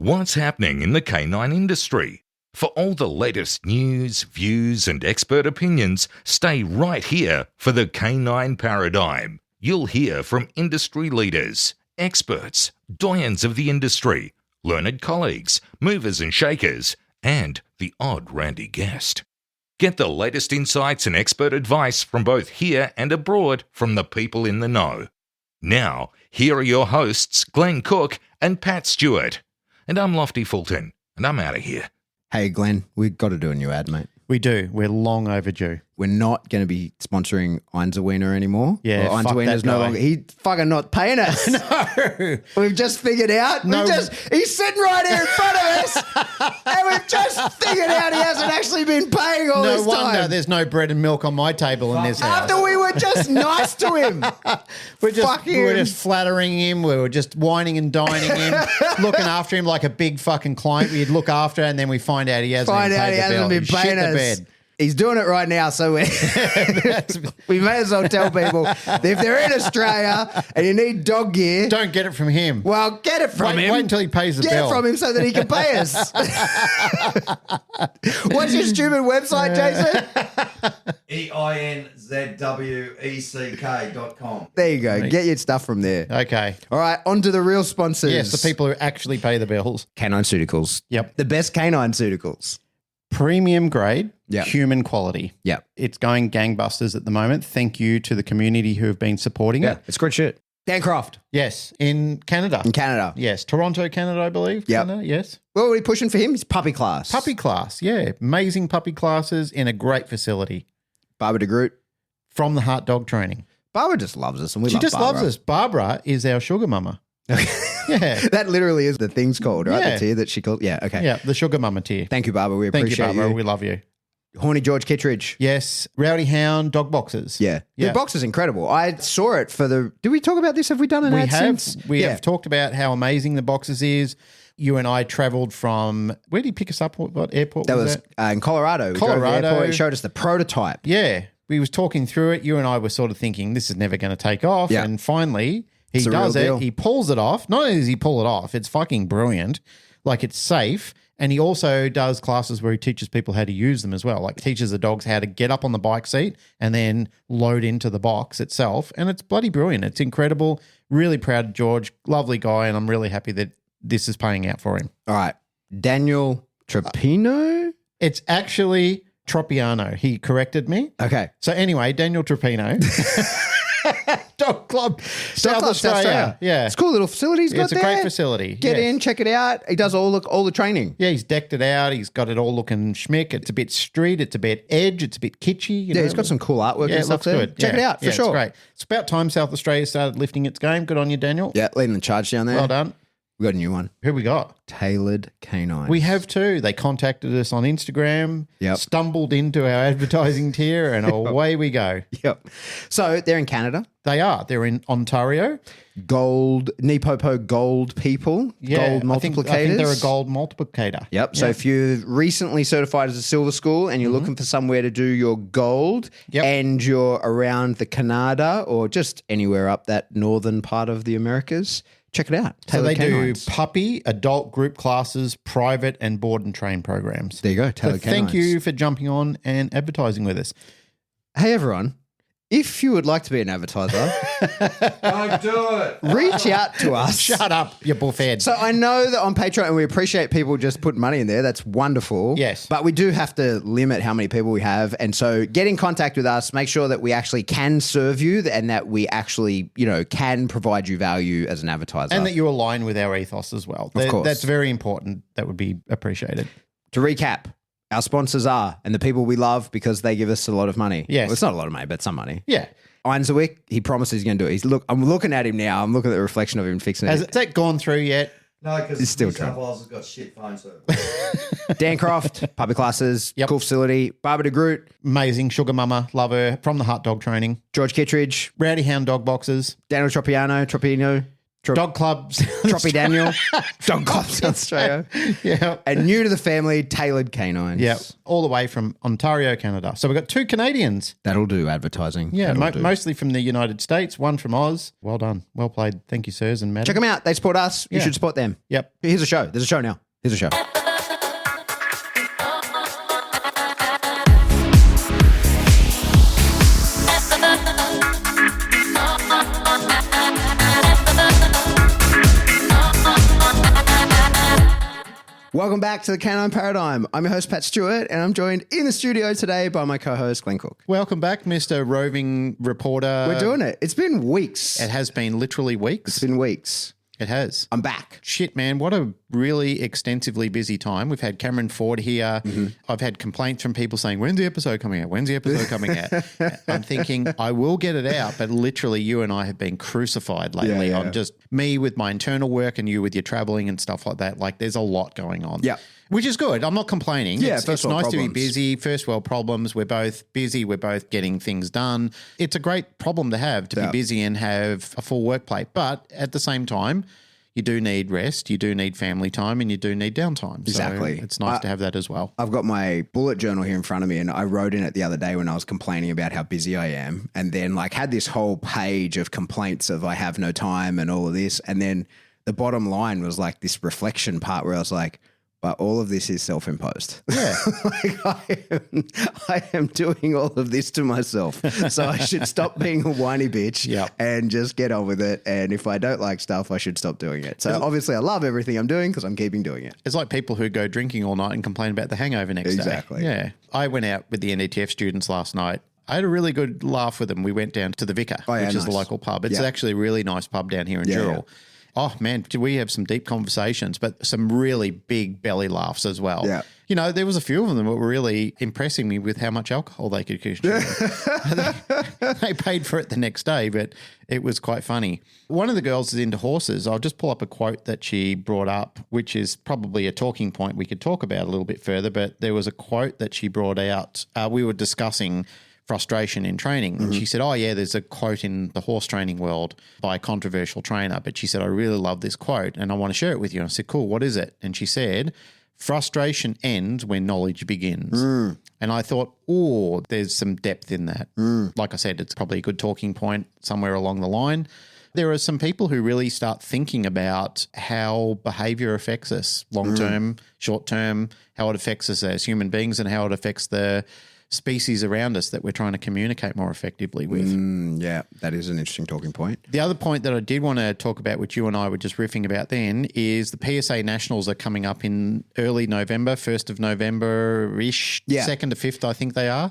What's happening in the canine industry? For all the latest news, views, and expert opinions, stay right here for the Canine Paradigm. You'll hear from industry leaders, experts, doyens of the industry, learned colleagues, movers and shakers, and the odd randy guest. Get the latest insights and expert advice from both here and abroad from the people in the know. Now, here are your hosts, Glenn Cook and Pat Stewart. And I'm Lofty Fulton, and I'm out of here. Hey, Glenn, we've got to do a new ad, mate. We do. We're long overdue. We're not going to be sponsoring Einzelwiener anymore. Yeah, well, Einzelwiener's no longer. He's fucking not paying us. No. We've just figured out. No. He's sitting right here in front of us, and we've just figured out he hasn't actually been paying all this No time. wonder there's no bread and milk on my table in this house. After we were just nice to him. We're just flattering him. We were just whining and dining him, looking after him like a big fucking client we'd look after, and then we find out he hasn't been paying us. He's doing it right now, so we may as well tell people that if they're in Australia and you need dog gear, don't get it from him. Well, get it from him. Wait until he pays the bill. Get it from him so that he can pay us. What's your stupid website, Jason? einzwec.com. There you go. Get your stuff from there. Okay. All right, on to the real sponsors. Yes, the people who actually pay the bills. Canine Ceuticals. Yep. The best canine ceuticals. Premium grade, Yep. human quality. Yeah. It's going gangbusters at the moment. Thank you to the community who have been supporting it. It's good shit. Dan Croft. Yes, in Canada. In Canada. Yes, Toronto, Canada, I believe. Yep. Canada, yes. What are we pushing for him? His puppy class. Puppy class, yeah. Amazing puppy classes in a great facility. Barbara DeGroot. From the Heart Dog Training. Barbara just loves us, and we She love just Barbara. loves us. Barbara is our sugar mama. Yeah. That literally is the thing's called, right? Yeah. The tier that she called. Yeah, okay. Yeah, the sugar mama tier. Thank you, Barbara. We Thank you, appreciate Barbara. We love you. Horny George Kittredge. Yes, Rowdy Hound dog boxes. Yeah. The Yeah. box is incredible. I saw it for the... Did we talk about this? Have we done an ad since? We have talked about how amazing the boxes is. You and I travelled from... Where did he pick us up? What airport That was was that? in Colorado. We drove to the Colorado. airport. He showed us the prototype. Yeah. We was talking through it. You and I were sort of thinking, this is never going to take off. Yeah. And finally, he a does real it. deal. He pulls it off. Not only does he pull it off, it's fucking brilliant. Like, it's safe. And he also does classes where he teaches people how to use them as well. Like, teaches the dogs how to get up on the bike seat and then load into the box itself. And it's bloody brilliant. It's incredible. Really proud of George. Lovely guy. And I'm really happy that this is paying out for him. All right. Daniel Trapino? It's actually Tropiano. He corrected me. Okay. So anyway, Daniel Trapino. Dog Club, South Australia. Yeah. It's a cool little facility he's got It's a there. great facility. Get yes. in, check it out. He does all the training. Yeah, he's decked it out. He's got it all looking schmick. It's a bit street. It's a bit edge. It's a bit kitschy. Yeah, he's got some cool artwork Yeah, and it stuff looks there. good. Check it out, for sure. It's great. It's about time South Australia started lifting its game. Good on you, Daniel. Yeah, leading the charge down there. Well done. We got a new one. Who we got? Tailored Canines. We have too. They contacted us on Instagram, Yep. stumbled into our advertising tier, and away we go. Yep. So they're in Canada. They are. They're in Ontario. Gold, Nipopo gold people. Yeah, Gold multiplicators. I think they're a gold multiplicator. Yep. So if you're recently certified as a silver school and you're looking for somewhere to do your gold Yep. and you're around the Canada or just anywhere up that northern part of the Americas, check it out. So they Tailored Canines. do puppy, adult group classes, private and board and train programs. There you go. So Tailored thank Canines. you for jumping on and advertising with us. Hey, everyone. If you would like to be an advertiser, Don't do it. reach out to us. Shut up, you bullfed. So I know that on Patreon, and we appreciate people just putting money in there. That's wonderful. Yes. But we do have to limit how many people we have. And so get in contact with us. Make sure that we actually can serve you and that we actually, can provide you value as an advertiser. And that you align with our ethos as well. Of course. That's very important. That would be appreciated. To recap, our sponsors are, and the people we love because they give us a lot of money. Yes. Well, it's not a lot of money, but some money. Yeah. Einzelwick, he promises he's going to do it. I'm looking at him now. I'm looking at the reflection of him fixing Has it. that gone through yet? No, because It's still New South true. Wales has got shit phone service. Dan Croft, puppy classes, Yep. cool facility. Barbara DeGroot, Amazing. Sugar mama. Love her. From the Heart Dog Training. George Kittredge, Rowdy Hound dog boxes. Daniel Tropino, Dog Club. Troppy Daniel. Dog Club South Australia. Yeah. And new to the family, tailored canines. Yeah. All the way from Ontario, Canada. So we've got 2 Canadians. That'll do advertising. Yeah. That'll do. Mostly from the United States, one from Oz. Well done. Well played. Thank you, sirs and madam. Check them out. They support us. You Yeah. should support them. Yep. Here's a show. There's a show now. Here's a show. Welcome back to the Canine Paradigm. I'm your host, Pat Stewart, and I'm joined in the studio today by my co-host, Glenn Cook. Welcome back, Mr. Roving Reporter. We're doing it. It's been weeks. It has been literally weeks. It's been weeks. It has. I'm back. Shit, man. What a really extensively busy time. We've had Cameron Ford here. I've had complaints from people saying, when's the episode coming out? When's the episode coming out? I'm thinking, I will get it out, but literally you and I have been crucified lately on just me with my internal work and you with your traveling and stuff like that. Like there's a lot going on. Yeah. Which is good. I'm not complaining. Yeah, it's first world nice to be problems. busy. First world problems. We're both busy. We're both getting things done. It's a great problem to have, to be busy and have a full work plate. But at the same time, you do need rest, you do need family time, and you do need downtime. Exactly. So it's nice to have that as well. I've got my bullet journal here in front of me, and I wrote in it the other day when I was complaining about how busy I am, and then like had this whole page of complaints of I have no time and all of this, and then the bottom line was like this reflection part where I was like, but all of this is self-imposed. Yeah. Like I am doing all of this to myself. So I should stop being a whiny bitch and just get on with it. And if I don't like stuff, I should stop doing it. So obviously I love everything I'm doing because I'm keeping doing it. It's like people who go drinking all night and complain about the hangover next day. Exactly. Yeah. I went out with the NETF students last night. I had a really good laugh with them. We went down to the Vicar, which is the local pub. It's actually a really nice pub down here in Dural. Yeah. Oh, man, did we have some deep conversations, but some really big belly laughs as well. Yeah. You know, there was a few of them that were really impressing me with how much alcohol they could consume. They paid for it the next day, but it was quite funny. One of the girls is into horses. I'll just pull up a quote that she brought up, which is probably a talking point we could talk about a little bit further, but there was a quote that she brought out. We were discussing frustration in training. And she said, oh, yeah, there's a quote in the horse training world by a controversial trainer. But she said, I really love this quote and I want to share it with you. And I said, cool, what is it? And she said, frustration ends when knowledge begins. And I thought, oh, there's some depth in that. Like I said, it's probably a good talking point somewhere along the line. There are some people who really start thinking about how behavior affects us long-term, short-term, how it affects us as human beings and how it affects the species around us that we're trying to communicate more effectively with. Yeah, that is an interesting talking point. The other point that I did want to talk about, which you and I were just riffing about then, is the PSA Nationals are coming up in early November, 1st of November-ish, 2nd to 5th, I think they are.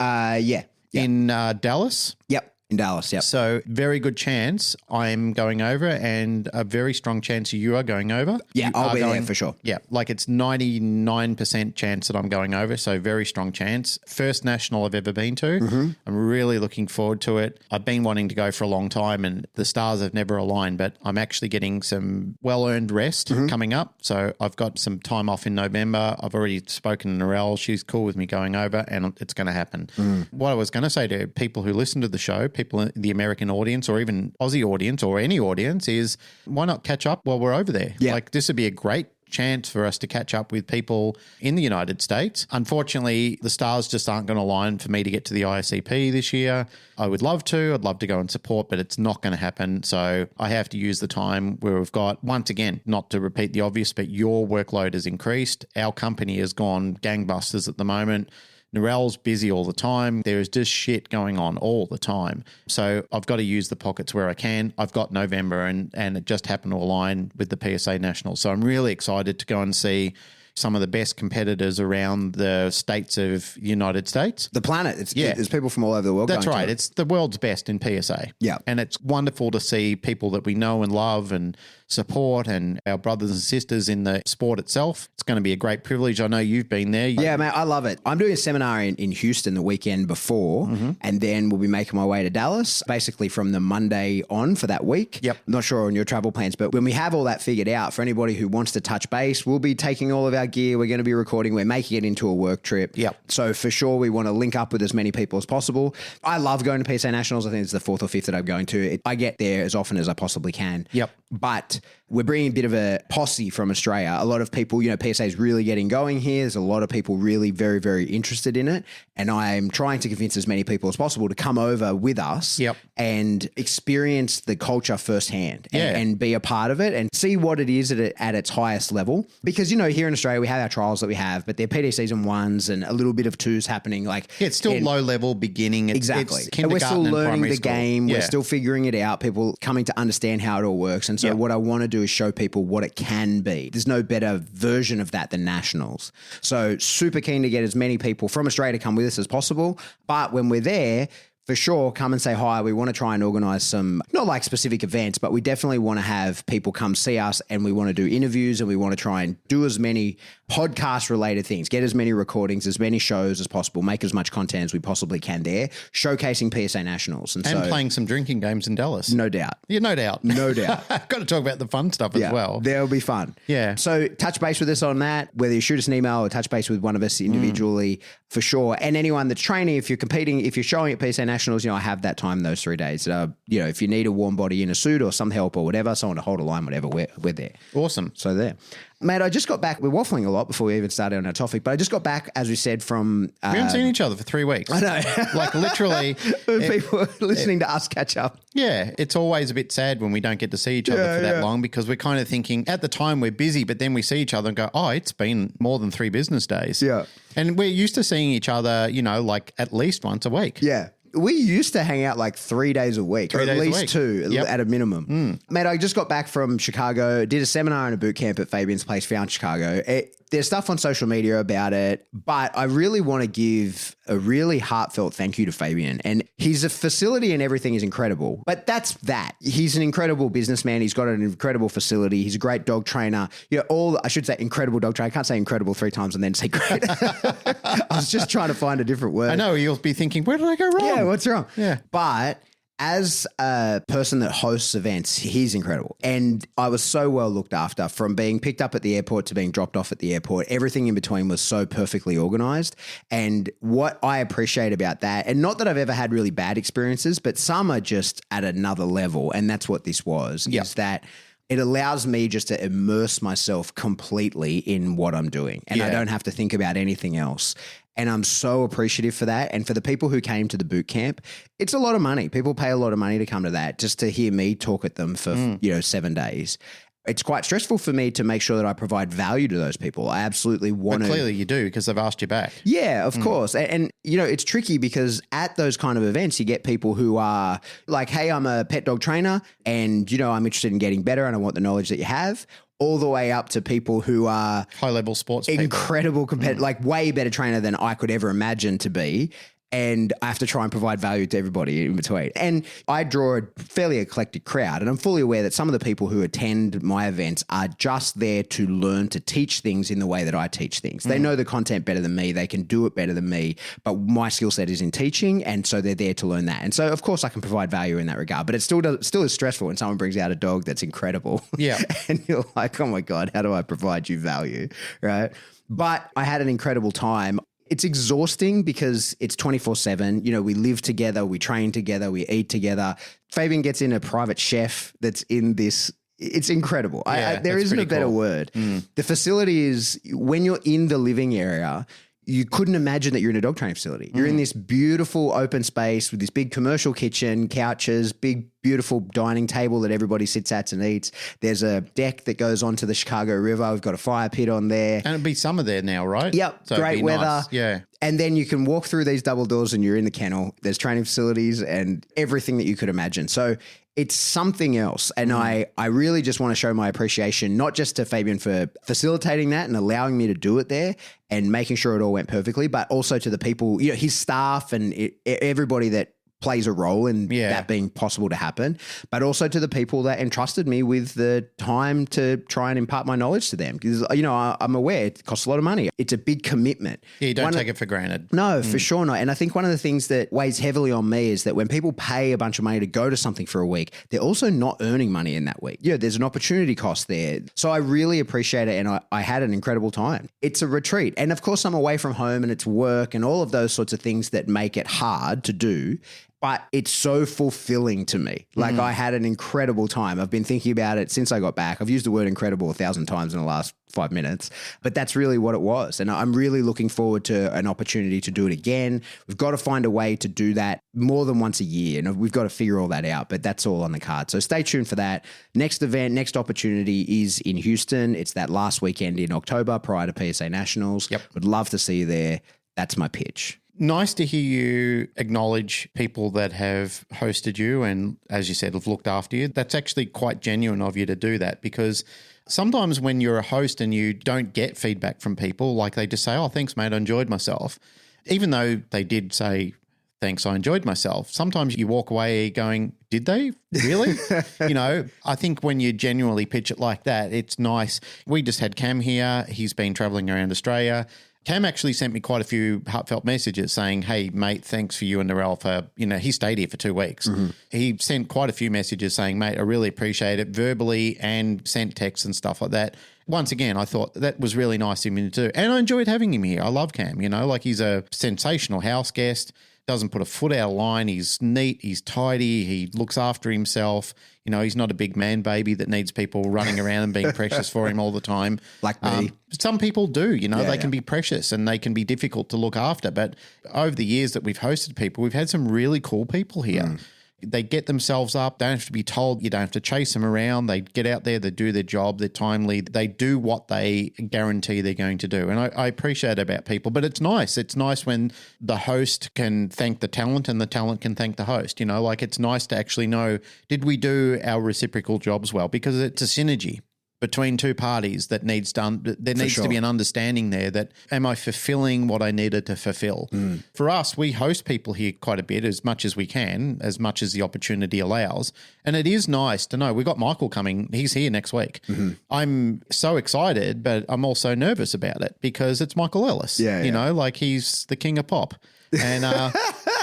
In Dallas. Yep. In Dallas, yep. So very good chance I'm going over and a very strong chance you are going over. Yeah, I'll be there for sure. Yeah, like it's 99% chance that I'm going over, so very strong chance. First national I've ever been to. I'm really looking forward to it. I've been wanting to go for a long time and the stars have never aligned, but I'm actually getting some well-earned rest coming up. So I've got some time off in November. I've already spoken to Narelle. She's cool with me going over and it's going to happen. What I was going to say to people who listen to the show, people in the American audience or even Aussie audience or any audience is why not catch up while we're over there? Yeah. Like this would be a great chance for us to catch up with people in the United States. Unfortunately, the stars just aren't going to align for me to get to the ISCP this year. I would love to. I'd love to go and support, but it's not going to happen. So I have to use the time where we've got, once again, not to repeat the obvious, but your workload has increased. Our company has gone gangbusters at the moment. Narelle's busy all the time. There is just shit going on all the time. So I've got to use the pockets where I can. I've got November and it just happened to align with the PSA Nationals. So I'm really excited to go and see some of the best competitors around the states of the United States. The planet. There's people from all over the world. That's going right. to it. It's the world's best in PSA. Yeah. And it's wonderful to see people that we know and love and support and our brothers and sisters in the sport itself. It's going to be a great privilege. I know you've been there. Yeah, man, I love it. I'm doing a seminar in Houston the weekend before, and then we'll be making my way to Dallas, basically from the Monday on for that week. Yep. I'm not sure on your travel plans, but when we have all that figured out, for anybody who wants to touch base, we'll be taking all of our gear. We're going to be recording. We're making it into a work trip. Yep. So for sure, we want to link up with as many people as possible. I love going to PSA Nationals. I think it's the 4th or 5th that I'm going to. I get there as often as I possibly can. Yep. But that we're bringing a bit of a posse from Australia. A lot of people, PSA is really getting going here. There's a lot of people really very, very interested in it. And I'm trying to convince as many people as possible to come over with us and experience the culture firsthand and be a part of it and see what it is at its highest level. Because, here in Australia, we have our trials that we have, but they're PD season 1s and a little bit of 2s happening. It's still low level beginning. Exactly. It's and we're still learning the game. Yeah. We're still figuring it out. People coming to understand how it all works. And so what I want to do is show people what it can be. There's no better version of that than nationals. So super keen to get as many people from Australia to come with us as possible. But when we're there, for sure, come and say hi. We want to try and organize some, not like specific events, but we definitely want to have people come see us, and we want to do interviews, and we want to try and do as many podcast related things, get as many recordings, as many shows as possible, make as much content as we possibly can there, showcasing PSA Nationals. And so, playing some drinking games in Dallas. No doubt. Yeah, no doubt. No doubt. I've got to talk about the fun stuff as well. There'll be fun. Yeah. So touch base with us on that, whether you shoot us an email or touch base with one of us individually for sure. And anyone that's training, if you're competing, if you're showing at PSA Nationals, I have that time those 3 days. If you need a warm body in a suit or some help or whatever, someone to hold a line, whatever, we're there. Awesome. So there. Mate, I just got back. We're waffling a lot before we even started on our topic, but I just got back, as we said, from... we haven't seen each other for 3 weeks. I know. Like literally... people listening to us catch up. Yeah, it's always a bit sad when we don't get to see each other for that long, because we're kind of thinking, at the time we're busy, but then we see each other and go, oh, it's been more than 3 business days. Yeah. And we're used to seeing each other, like at least once a week. Yeah. We used to hang out like 3 days a week, or at least 2 at a minimum. Mate, I just got back from Chicago, did a seminar and a boot camp at Fabian's Place, found Chicago. There's stuff on social media about it, but I really want to give a really heartfelt thank you to Fabian. And his facility and everything is incredible, but that's that. He's an incredible businessman. He's got an incredible facility. He's a great dog trainer. I should say incredible dog trainer. I can't say incredible 3 times and then say great. I was just trying to find a different word. I know, you'll be thinking, where did I go wrong? Yeah, what's wrong? Yeah. But as a person that hosts events, he's incredible. And I was so well looked after, from being picked up at the airport to being dropped off at the airport. Everything in between was so perfectly organized. And what I appreciate about that, and not that I've ever had really bad experiences, but some are just at another level. And that's what this was, is that it allows me just to immerse myself completely in what I'm doing. And I don't have to think about anything else. And I'm so appreciative for that. And for the people who came to the boot camp, it's a lot of money. People pay a lot of money to come to that, just to hear me talk at them for, 7 days. It's quite stressful for me to make sure that I provide value to those people. I absolutely want to. But clearly you do, because they've asked you back. Yeah, of course. And, it's tricky, because at those kind of events, you get people who are like, hey, I'm a pet dog trainer and, I'm interested in getting better and I want the knowledge that you have, all the way up to people who are high-level sports incredible competitive, like way better trainer than I could ever imagine to be. And I have to try and provide value to everybody in between. And I draw a fairly eclectic crowd, and I'm fully aware that some of the people who attend my events are just there to learn to teach things in the way that I teach things. They know the content better than me. They can do it better than me, but my skill set is in teaching, and so they're there to learn that. And so, of course, I can provide value in that regard, but it still is stressful when someone brings out a dog that's incredible. Yeah. And you're like, oh my God, how do I provide you value? Right. But I had an incredible time. It's exhausting because it's 24/7. We live together, we train together, we eat together. Fabian gets in a private chef that's in this. It's incredible. There isn't a better word. The facility is, when you're in the living area, you couldn't imagine that you're in a dog training facility. You're in this beautiful open space with this big commercial kitchen, couches, big, beautiful dining table that everybody sits at and eats. There's a deck that goes onto the Chicago River. We've got a fire pit on there. And it'd be summer there now, right? Yep. So great weather. Nice. Yeah. And then you can walk through these double doors and you're in the kennel. There's training facilities and everything that you could imagine. So it's something else. And I really just want to show my appreciation, not just to Fabian for facilitating that and allowing me to do it there and making sure it all went perfectly, but also to the people, his staff and everybody that plays a role in that being possible to happen, but also to the people that entrusted me with the time to try and impart my knowledge to them. Because, I'm aware it costs a lot of money. It's a big commitment. Yeah, you don't take it for granted. No, for sure not. And I think one of the things that weighs heavily on me is that when people pay a bunch of money to go to something for a week, they're also not earning money in that week. There's an opportunity cost there. So I really appreciate it. And I had an incredible time. It's a retreat. And of course, I'm away from home and it's work and all of those sorts of things that make it hard to do. but it's so fulfilling to me. Like I had an incredible time. I've been thinking about it since I got back. I've used the word incredible 1,000 times in the last 5 minutes, but that's really what it was. And I'm really looking forward to an opportunity to do it again. We've got to find a way to do that more than once a year. And we've got to figure all that out, but that's all on the card. So stay tuned for that. Next event, next opportunity is in Houston. It's that last weekend in October prior to PSA Nationals. Yep. Would love to see you there. That's my pitch. Nice to hear you acknowledge people that have hosted you and, as you said, have looked after you. That's actually quite genuine of you to do that, because sometimes when you're a host and you don't get feedback from people, like they just say, oh, thanks, mate, I enjoyed myself. Even though they did say, thanks, I enjoyed myself. Sometimes you walk away going, did they really? I think when you genuinely pitch it like that, it's nice. We just had Cam here. He's been traveling around Australia. Cam actually sent me quite a few heartfelt messages saying, hey, mate, thanks for you and Narelle for, he stayed here for 2 weeks. He sent quite a few messages saying, mate, I really appreciate it, verbally, and sent texts and stuff like that. Once again, I thought that was really nice of him to do. And I enjoyed having him here. I love Cam, like he's a sensational house guest, doesn't put a foot out of line. He's neat, he's tidy, he looks after himself. He's not a big man baby that needs people running around and being precious for him all the time. Like me. Some people do, they can be precious and they can be difficult to look after. But over the years that we've hosted people, we've had some really cool people here. They get themselves up. They don't have to be told. You don't have to chase them around. They get out there. They do their job. They're timely. They do what they guarantee they're going to do. And I appreciate it about people. But it's nice. It's nice when the host can thank the talent and the talent can thank the host. It's nice to actually know, did we do our reciprocal jobs well? Because it's a synergy between two parties that needs done. There needs to be an understanding there that, am I fulfilling what I needed to fulfill? For us, we host people here quite a bit, as much as we can, as much as the opportunity allows. And it is nice to know. We've got Michael coming. He's here next week. I'm so excited, but I'm also nervous about it because it's Michael Ellis. He's the king of pop.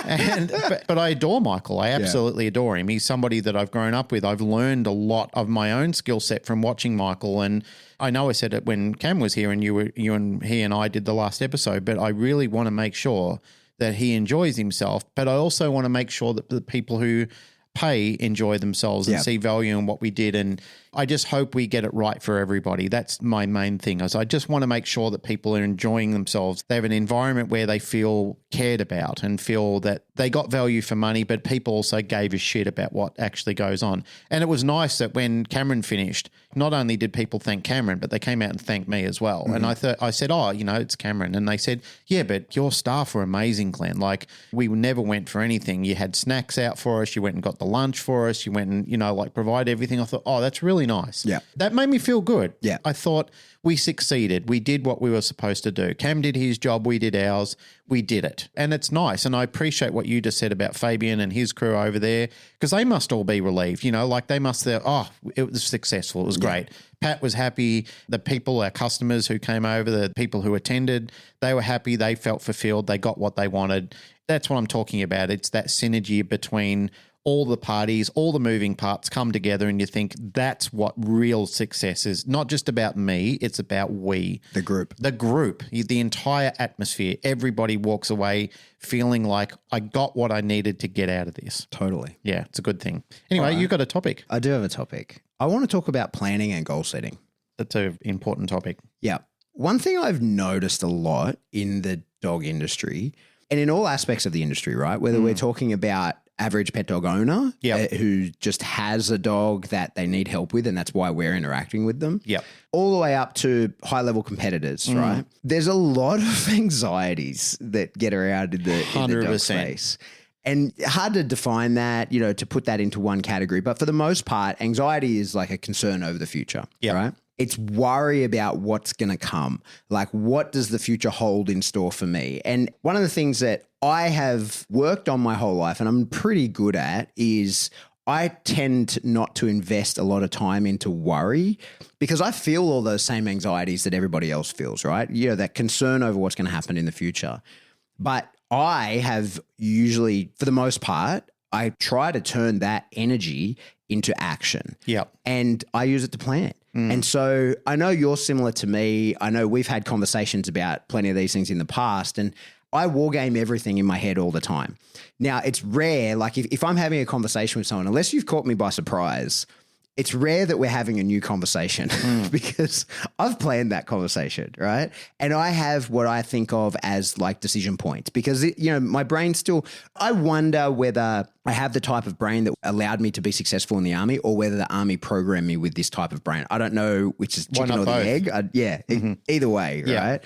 And but I adore Michael. I absolutely adore him. He's somebody that I've grown up with. I've learned a lot of my own skill set from watching Michael. And I know I said it when Cam was here and you and he and I did the last episode, but I really want to make sure that he enjoys himself. But I also want to make sure that the people who pay enjoy themselves and see value in what we did. And I just hope we get it right for everybody. That's my main thing. I just want to make sure that people are enjoying themselves. They have an environment where they feel cared about and feel that they got value for money, but people also gave a shit about what actually goes on. And it was nice that when Cameron finished, not only did people thank Cameron, but they came out and thanked me as well. And I said, oh, it's Cameron. And they said, yeah, but your staff were amazing, Glenn. Like, we never went for anything. You had snacks out for us. You went and got the lunch for us. You went and, provide everything. I thought, oh, that's really nice. Yeah. That made me feel good. Yeah. I thought we succeeded. We did what we were supposed to do. Cam did his job. We did ours. We did it. And it's nice. And I appreciate what you just said about Fabian and his crew over there, because they must all be relieved, they must say, oh, it was successful. It was great. Pat was happy. The people, our customers who came over, the people who attended, they were happy. They felt fulfilled. They got what they wanted. That's what I'm talking about. It's that synergy between all the parties, all the moving parts come together, and you think that's what real success is. Not just about me, it's about we. The group, the entire atmosphere. Everybody walks away feeling like I got what I needed to get out of this. Totally. Yeah, it's a good thing. Anyway, you got a topic. I do have a topic. I want to talk about planning and goal setting. That's an important topic. Yeah. One thing I've noticed a lot in the dog industry and in all aspects of the industry, right? Whether we're talking about average pet dog owner who just has a dog that they need help with, and that's why we're interacting with them. Yep. All the way up to high-level competitors, right? There's a lot of anxieties that get around in the dog space. And hard to define that, to put that into one category. But for the most part, anxiety is like a concern over the future, right? It's worry about what's going to come. Like, what does the future hold in store for me? And one of the things that I have worked on my whole life and I'm pretty good at is I tend not to invest a lot of time into worry because I feel all those same anxieties that everybody else feels, right? That concern over what's going to happen in the future. But I have usually, for the most part, I try to turn that energy into action. Yeah. And I use it to plan. And so I know you're similar to me. I know we've had conversations about plenty of these things in the past. And I war game everything in my head all the time. Now, it's rare, like if I'm having a conversation with someone, unless you've caught me by surprise, it's rare that we're having a new conversation because I've planned that conversation, right? And I have what I think of as like decision points because, my brain still, I wonder whether I have the type of brain that allowed me to be successful in the army or whether the army programmed me with this type of brain. I don't know which is chicken or the egg. Either way, right?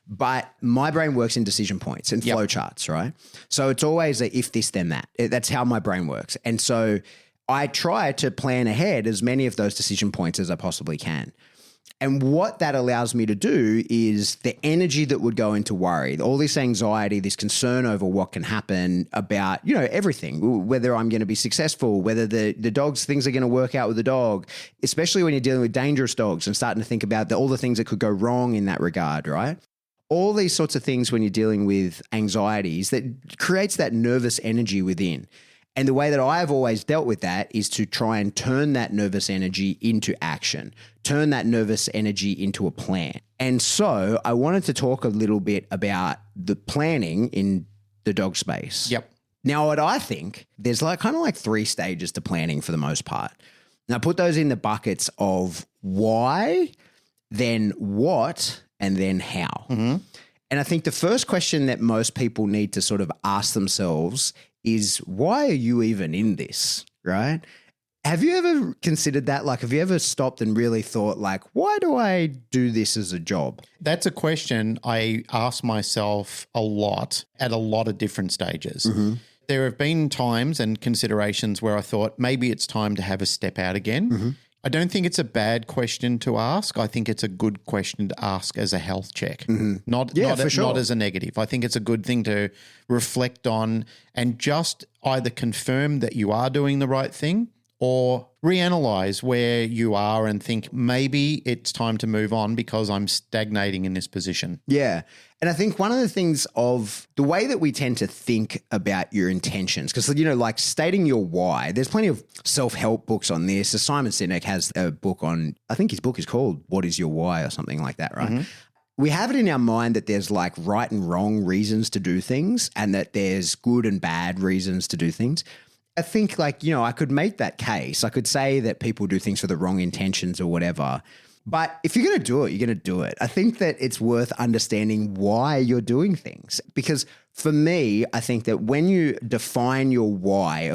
But my brain works in decision points and flow charts, right? So it's always a if this, then that. That's how my brain works. And so I try to plan ahead as many of those decision points as I possibly can. And what that allows me to do is the energy that would go into worry, all this anxiety, this concern over what can happen about, everything, whether I'm going to be successful, whether the dog's things are going to work out with the dog, especially when you're dealing with dangerous dogs and starting to think about all the things that could go wrong in that regard, right? All these sorts of things when you're dealing with anxieties that creates that nervous energy within. And the way that I've always dealt with that is to try and turn that nervous energy into action, turn that nervous energy into a plan. And so I wanted to talk a little bit about the planning in the dog space. Yep. Now, what I think, there's kind of 3 stages to planning for the most part. Now, put those in the buckets of why, then what, and then how. Mm-hmm. And I think the first question that most people need to sort of ask themselves is, why are you even in this, right? Have you ever considered that? Have you ever stopped and really thought, why do I do this as a job? That's a question I ask myself a lot at a lot of different stages. Mm-hmm. There have been times and considerations where I thought maybe it's time to have a step out again. Mm-hmm. I don't think it's a bad question to ask. I think it's a good question to ask as a health check, not as a negative. I think it's a good thing to reflect on and just either confirm that you are doing the right thing or reanalyze where you are and think maybe it's time to move on because I'm stagnating in this position. Yeah. And I think one of the things of the way that we tend to think about your intentions, because, stating your why, there's plenty of self-help books on this. So Simon Sinek has a book on, I think his book is called What is Your Why or something like that, right? Mm-hmm. We have it in our mind that there's right and wrong reasons to do things and that there's good and bad reasons to do things. I think I could make that case. I could say that people do things for the wrong intentions or whatever. But if you're going to do it, you're going to do it. I think that it's worth understanding why you're doing things. Because for me, I think that when you define your why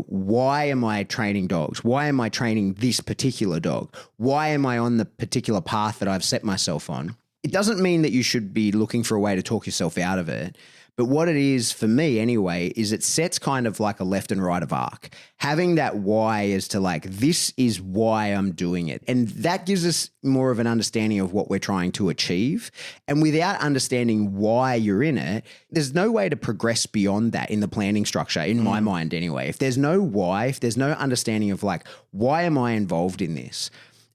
why am I training dogs? Why am I training this particular dog? Why am I on the particular path that I've set myself on? It doesn't mean that you should be looking for a way to talk yourself out of it. But what it is for me anyway, is it sets kind of a left and right of arc. Having that why as to this is why I'm doing it. And that gives us more of an understanding of what we're trying to achieve. And without understanding why you're in it, there's no way to progress beyond that in the planning structure, in my mind anyway. If there's no why, if there's no understanding of why am I involved in this?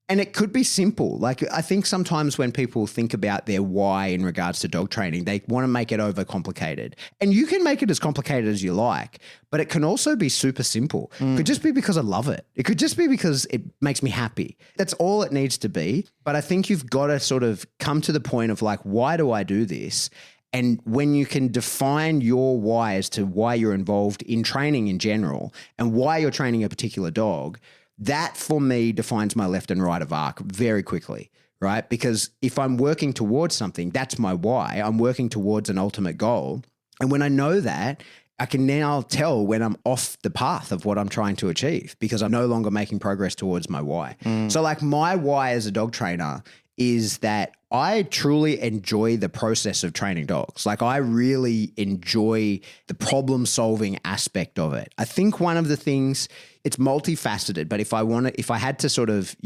And it could be simple. I think sometimes when people think about their why in regards to dog training, they want to make it overcomplicated. And you can make it as complicated as you like, but it can also be super simple. It could just be because I love it. It could just be because it makes me happy. That's all it needs to be. But I think you've got to sort of come to the point of why do I do this? And when you can define your why as to why you're involved in training in general and why you're training a particular dog, that for me defines my left and right of arc very quickly, right? Because if I'm working towards something, that's my why. I'm working towards an ultimate goal. And when I know that, I can now tell when I'm off the path of what I'm trying to achieve because I'm no longer making progress towards my why. So my why as a dog trainer is that I truly enjoy the process of training dogs. I really enjoy the problem-solving aspect of it. I think one of the things, it's multifaceted, but if I had to sort of,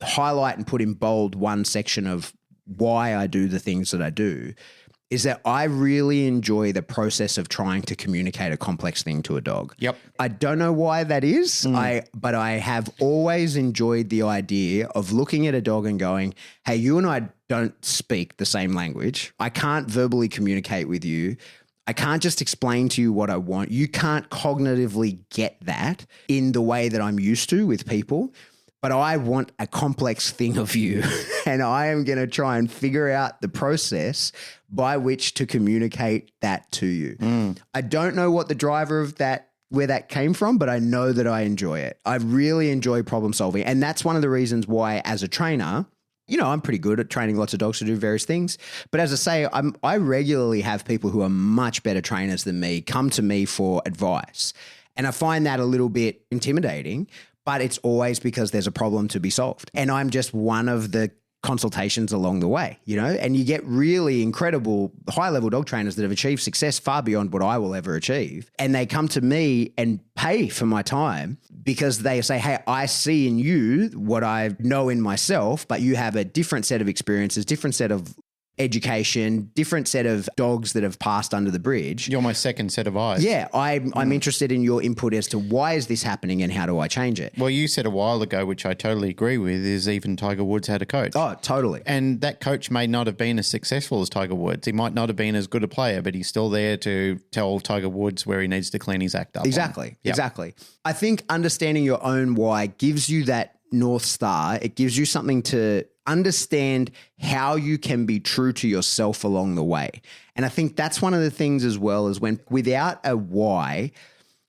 highlight and put in bold one section of why I do the things that I do, is that I really enjoy the process of trying to communicate a complex thing to a dog. Yep. I don't know why that is, but I have always enjoyed the idea of looking at a dog and going, hey, you and I don't speak the same language. I can't verbally communicate with you. I can't just explain to you what I want. You can't cognitively get that in the way that I'm used to with people. but I want a complex thing of you. And I am going to try and figure out the process by which to communicate that to you. I don't know what the driver of that, where that came from, but I know that I enjoy it. I really enjoy problem solving. And that's one of the reasons why, as a trainer, you know, I'm pretty good at training lots of dogs to do various things. But as I say, I regularly have people who are much better trainers than me come to me for advice. And I find that a little bit intimidating, but it's always because there's a problem to be solved. And I'm just one of the consultations along the way, you know, and you get really incredible high-level dog trainers that have achieved success far beyond what I will ever achieve. And they come to me and pay for my time because they say, hey, I see in you what I know in myself, but you have a different set of experiences, different set of education, different set of dogs that have passed under the bridge. You're my second set of eyes. Yeah, I'm interested in your input as to why is this happening and how do I change it? Well, you said a while ago, which I totally agree with, is even Tiger Woods had a coach. Oh, totally. And that coach may not have been as successful as Tiger Woods. He might not have been as good a player, but he's still there to tell Tiger Woods where he needs to clean his act up. Exactly. Exactly. I think understanding your own why gives you that North Star. It gives you something to understand how you can be true to yourself along the way. And I think that's one of the things as well, is when without a why,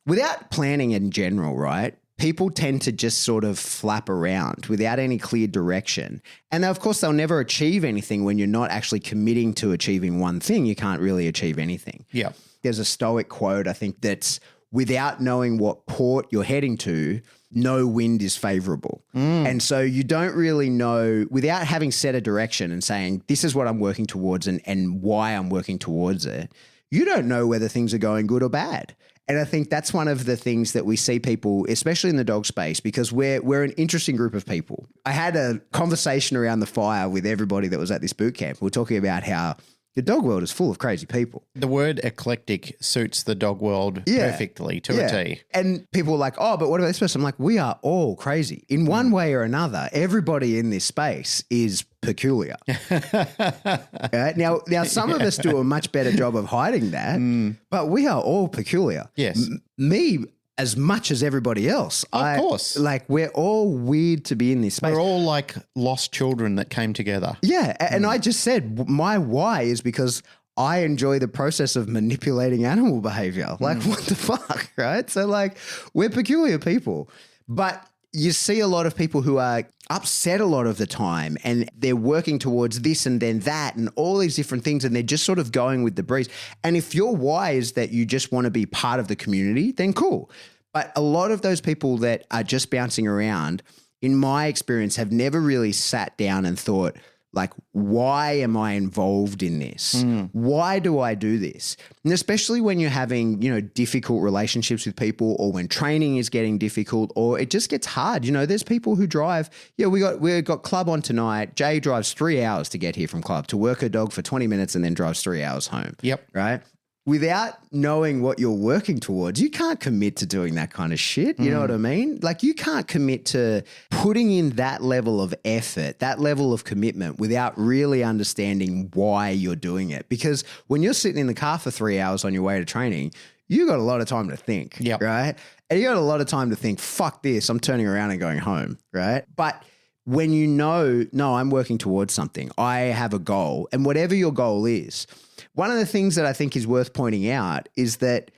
without planning in general, right? People tend to just sort of flap around without any clear direction. And of course, they'll never achieve anything when you're not actually committing to achieving one thing. You can't really achieve anything. Yeah. There's a Stoic quote, I think, that's without knowing what port you're heading to, no wind is favorable. And so you don't really know, without having set a direction and saying, this is what I'm working towards and why I'm working towards it, you don't know whether things are going good or bad. And I think that's one of the things that we see people, especially in the dog space, because we're an interesting group of people. I had a conversation around the fire with everybody that was at this boot camp. We were talking about how the dog world is full of crazy people. The word eclectic suits the dog world perfectly to a T. And people are like, oh, but what about this person? I'm like, we are all crazy. In one way or another, everybody in this space is peculiar. Right? Now, some of us do a much better job of hiding that, but we are all peculiar. Yes. Me, as much as everybody else. Of course. Like, we're all weird to be in this space. We're all like lost children that came together. Yeah. And I just said my why is because I enjoy the process of manipulating animal behavior. Like, what the fuck, right? So, like, we're peculiar people. But you see a lot of people who are upset a lot of the time and they're working towards this and then that and all these different things, and they're just sort of going with the breeze. And if your why is that you just want to be part of the community, then cool. But a lot of those people that are just bouncing around, in my experience, have never really sat down and thought, like, why am I involved in this? Why do I do this? And especially when you're having, you know, difficult relationships with people, or when training is getting difficult, or it just gets hard. You know, there's people who drive, we got club on tonight. Jay drives 3 hours to get here from club to work her dog for 20 minutes and then drives 3 hours home. Yep. Right? Without knowing what you're working towards, you can't commit to doing that kind of shit. You know what I mean? Like, you can't commit to putting in that level of effort, that level of commitment, without really understanding why you're doing it. Because when you're sitting in the car for 3 hours on your way to training, you got a lot of time to think, right? And you got a lot of time to think, fuck this, I'm turning around and going home, right? But when you know, no, I'm working towards something, I have a goal, and whatever your goal is, one of the things that I think is worth pointing out is that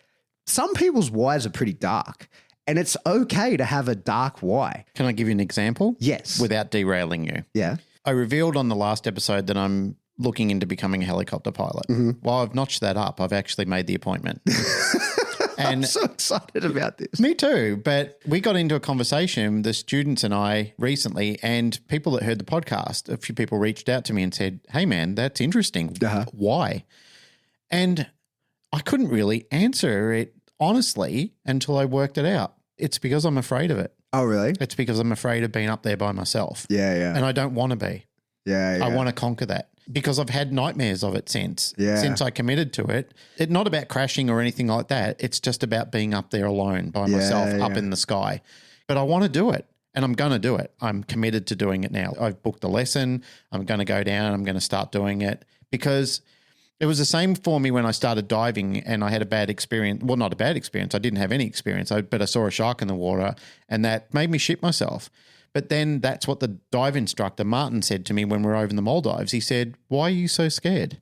some people's whys are pretty dark, and it's okay to have a dark why. Can I give you an example? Yes. Without derailing you. Yeah. I revealed on the last episode that I'm looking into becoming a helicopter pilot. Well, I've notched that up. I've actually made the appointment. And I'm so excited about this. Me too. But we got into a conversation, the students and I, recently, and people that heard the podcast, a few people reached out to me and said, hey, man, that's interesting. Why? And I couldn't really answer it honestly until I worked it out. It's because I'm afraid of it. Oh, really? It's because I'm afraid of being up there by myself. Yeah. And I don't want to be. Yeah. I want to conquer that because I've had nightmares of it since I committed to it. It's not about crashing or anything like that. It's just about being up there alone by myself up in the sky. But I want to do it, and I'm going to do it. I'm committed to doing it now. I've booked a lesson. I'm going to go down. I'm going to start doing it because it was the same for me when I started diving and I had a bad experience. Well, not a bad experience. I didn't have any experience, but I saw a shark in the water and that made me shit myself. But then that's what the dive instructor, Martin, said to me when we were over in the Maldives. He said, why are you so scared?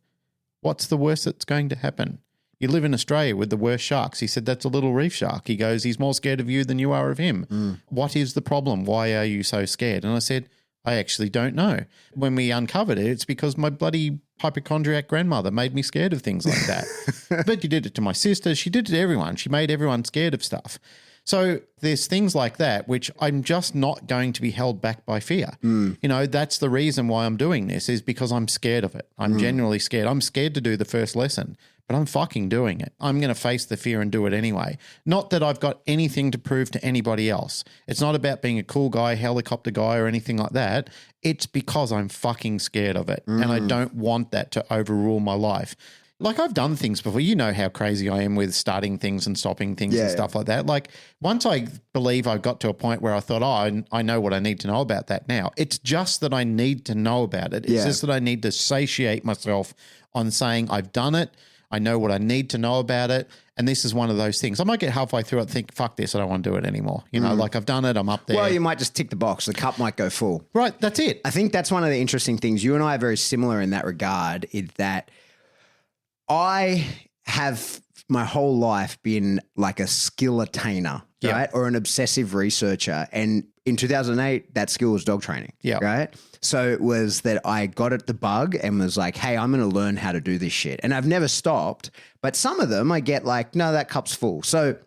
What's the worst that's going to happen? You live in Australia with the worst sharks. He said, that's a little reef shark. He goes, he's more scared of you than you are of him. What is the problem? Why are you so scared? And I said, I actually don't know. When we uncovered it, it's because my bloody hypochondriac grandmother made me scared of things like that. But she did it to my sister. She did it to everyone. She made everyone scared of stuff. So there's things like that, which I'm just not going to be held back by fear. You know, that's the reason why I'm doing this, is because I'm scared of it. I'm genuinely scared. I'm scared to do the first lesson, but I'm fucking doing it. I'm going to face the fear and do it anyway. Not that I've got anything to prove to anybody else. It's not about being a cool guy, helicopter guy, or anything like that. It's because I'm fucking scared of it. And I don't want that to overrule my life. Like, I've done things before. You know how crazy I am with starting things and stopping things and stuff like that. Like, once I believe I got to a point where I thought, I know what I need to know about that now. It's just that I need to know about it. It's just that I need to satiate myself on saying I've done it. I know what I need to know about it. And this is one of those things. I might get halfway through it and think, fuck this, I don't want to do it anymore. You know, like, I've done it, I'm up there. Well, you might just tick the box. The cup might go full. Right, that's it. I think that's one of the interesting things. You and I are very similar in that regard, is that I have my whole life been like a skill attainer, right? Or an obsessive researcher. And in 2008, that skill was dog training, right? So it was that I got at the bug and was like, hey, I'm going to learn how to do this shit. And I've never stopped. But some of them I get like, no, that cup's full. So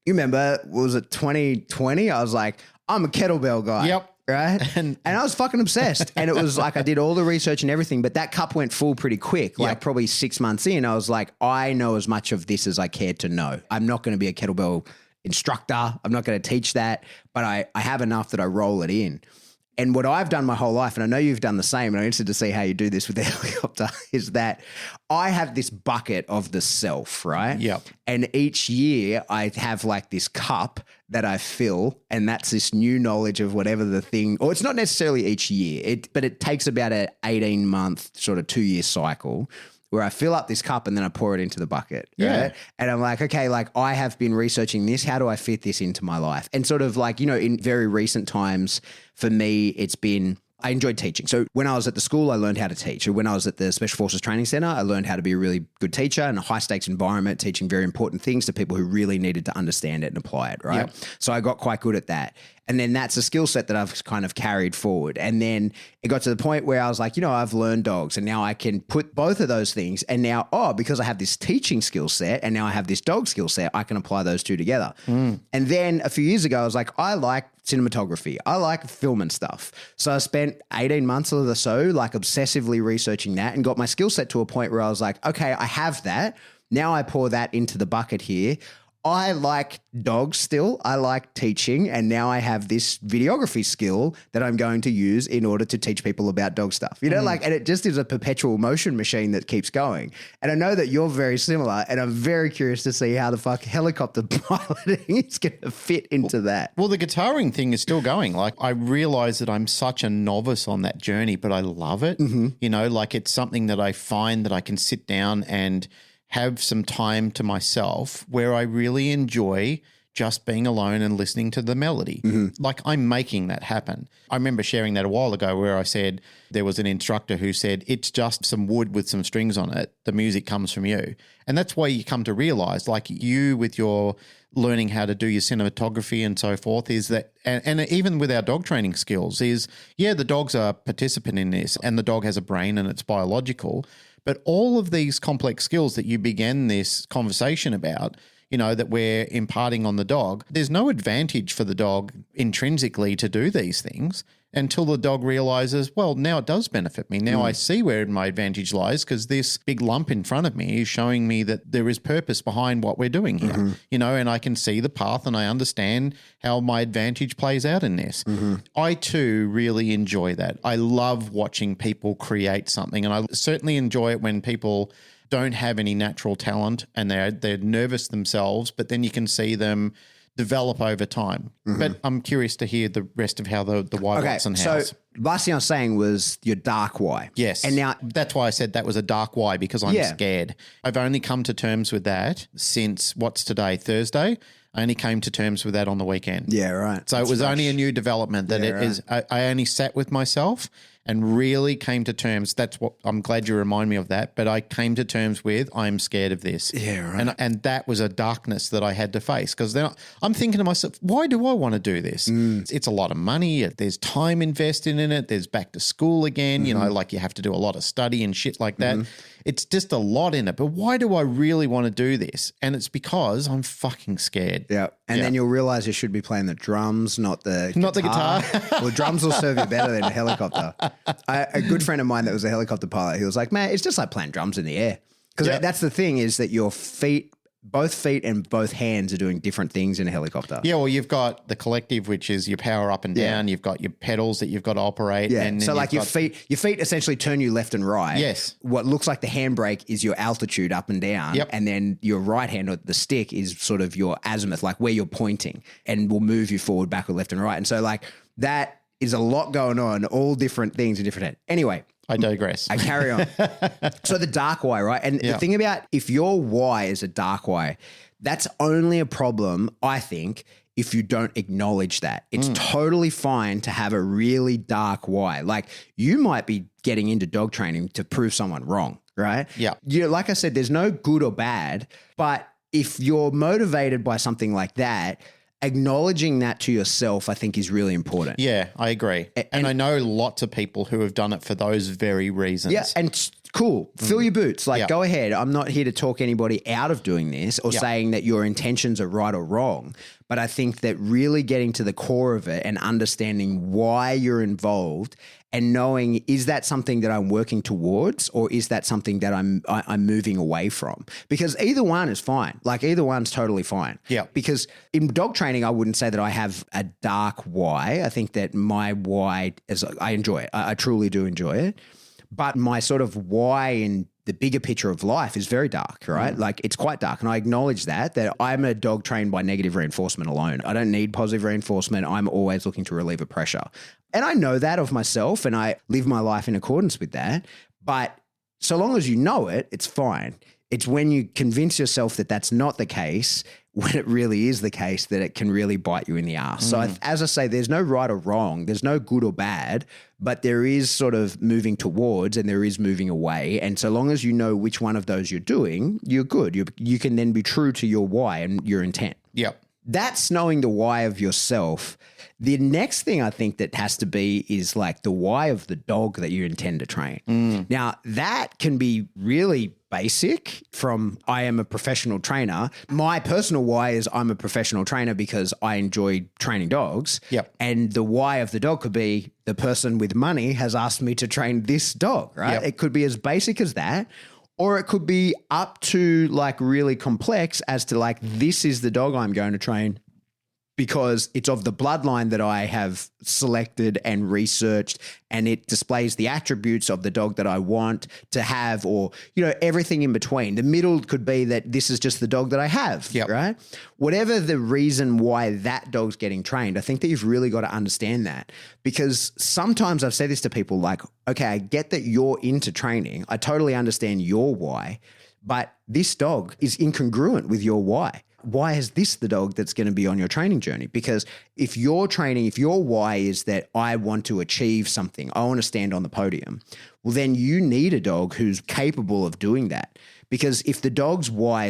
you remember, was it 2020? I was like, I'm a kettlebell guy. Yep. Right. And I was fucking obsessed. And it was like, I did all the research and everything, but that cup went full pretty quick. Like probably 6 months in, I was like, I know as much of this as I cared to know. I'm not going to be a kettlebell instructor. I'm not going to teach that, but I have enough that I roll it in. And what I've done my whole life, and I know you've done the same, and I'm interested to see how you do this with the helicopter, is that I have this bucket of the self, right? Yep. And each year I have like this cup that I fill, and that's this new knowledge of whatever the thing, or it's not necessarily each year, but it takes about an 18-month sort of 2-year cycle where I fill up this cup and then I pour it into the bucket. Yeah. Right? And I'm like, okay, like I have been researching this. How do I fit this into my life? And sort of like, you know, in very recent times for me, it's been, I enjoyed teaching. So when I was at the school, I learned how to teach. When I was at the Special Forces Training Center, I learned how to be a really good teacher in a high stakes environment, teaching very important things to people who really needed to understand it and apply it, right? Yep. So I got quite good at that. And then that's a skill set that I've kind of carried forward. And then it got to the point where I was like, you know, I've learned dogs and now I can put both of those things. And now, because I have this teaching skill set and now I have this dog skill set, I can apply those two together. And then a few years ago, I was like, I like cinematography. I like film and stuff. So I spent 18 months or so like obsessively researching that and got my skill set to a point where I was like, okay, I have that. Now I pour that into the bucket here. I like dogs still. I like teaching. And now I have this videography skill that I'm going to use in order to teach people about dog stuff. You know, like, and it just is a perpetual motion machine that keeps going. And I know that you're very similar. And I'm very curious to see how the fuck helicopter piloting is going to fit into that. Well, the guitaring thing is still going. Like, I realize that I'm such a novice on that journey, but I love it. You know, like, it's something that I find that I can sit down and have some time to myself where I really enjoy just being alone and listening to the melody. Like, I'm making that happen. I remember sharing that a while ago where I said there was an instructor who said, it's just some wood with some strings on it. The music comes from you. And that's why you come to realize, like, you with your learning how to do your cinematography and so forth, is that, and even with our dog training skills, is, yeah, the dog's a participant in this and the dog has a brain and it's biological. But all of these complex skills that you began this conversation about, you know, that we're imparting on the dog, there's no advantage for the dog intrinsically to do these things until the dog realizes, well, now it does benefit me. Now I see where my advantage lies because this big lump in front of me is showing me that there is purpose behind what we're doing here, you know, and I can see the path and I understand how my advantage plays out in this. I too really enjoy that. I love watching people create something, and I certainly enjoy it when people don't have any natural talent and they're nervous themselves, but then you can see them develop over time. But I'm curious to hear the rest of how the why Watson house. So last thing I was saying was your dark why. Yes. And now that's why I said that was a dark why, because I'm scared. I've only come to terms with that since, what's today, Thursday? I only came to terms with that on the weekend. Yeah, right. So it was only a new development that I only sat with myself and really came to terms. That's what I'm glad you remind me of that. But I came to terms with I'm scared of this. Yeah, right. And that was a darkness that I had to face because then I'm thinking to myself, why do I want to do this? It's a lot of money. There's time invested in it. There's back to school again. You know, like you have to do a lot of study and shit like that. It's just a lot in it. But why do I really want to do this? And it's because I'm fucking scared. Yeah. And then you'll realize you should be playing the drums, not the guitar. Well, drums will serve you better than a helicopter. A good friend of mine that was a helicopter pilot, he was like, man, it's just like playing drums in the air. Because that's the thing is that your feet, both feet and both hands are doing different things in a helicopter. Yeah, well, you've got the collective, which is your power up and down. You've got your pedals that you've got to operate. Yeah. And So like your feet essentially turn you left and right. Yes. What looks like the handbrake is your altitude up and down. Yep. And then your right hand or the stick is sort of your azimuth, like where you're pointing, and will move you forward, backward, left and right. And so like that is a lot going on, all different things in different heads. Anyway. I digress. I carry on. So the dark why, right? And the thing about if your why is a dark why, that's only a problem, I think, if you don't acknowledge that. It's totally fine to have a really dark why. Like you might be getting into dog training to prove someone wrong, right? Yeah. Like I said, there's no good or bad, but if you're motivated by something like that, acknowledging that to yourself, I think, is really important. Yeah, I agree. And I know lots of people who have done it for those very reasons. Yeah, and cool. Fill your boots. Like, go ahead. I'm not here to talk anybody out of doing this or saying that your intentions are right or wrong. But I think that really getting to the core of it and understanding why you're involved and knowing, is that something that I'm working towards or is that something that I'm moving away from? Because either one is fine. Like either one's totally fine. Yeah. Because in dog training, I wouldn't say that I have a dark why. I think that my why is I enjoy it. I truly do enjoy it. But my sort of why in the bigger picture of life is very dark, right? Like it's quite dark. And I acknowledge that I'm a dog trained by negative reinforcement alone. I don't need positive reinforcement. I'm always looking to relieve a pressure. And I know that of myself and I live my life in accordance with that. But so long as you know it, it's fine. It's when you convince yourself that that's not the case, when it really is the case, that it can really bite you in the ass. So as I say, there's no right or wrong. There's no good or bad, but there is sort of moving towards and there is moving away. And so long as you know which one of those you're doing, you're good. You can then be true to your why and your intent. Yep. That's knowing the why of yourself. The next thing I think that has to be is like the why of the dog that you intend to train. Now, that can be really basic from I am a professional trainer. My personal why is I'm a professional trainer because I enjoy training dogs. Yep. And the why of the dog could be the person with money has asked me to train this dog, right? Yep. It could be as basic as that. Or it could be up to like really complex as to like, this is the dog I'm going to train because it's of the bloodline that I have selected and researched, and it displays the attributes of the dog that I want to have, or, you know, everything in between. The middle could be that this is just the dog that I have, right? Whatever the reason why that dog's getting trained, I think that you've really got to understand that, because sometimes I've said this to people like, okay, I get that you're into training. I totally understand your why, but this dog is incongruent with your why. Why is this the dog that's going to be on your training journey? Because if your why is that I want to achieve something, I want to stand on the podium, well, then you need a dog who's capable of doing that. Because if the dog's why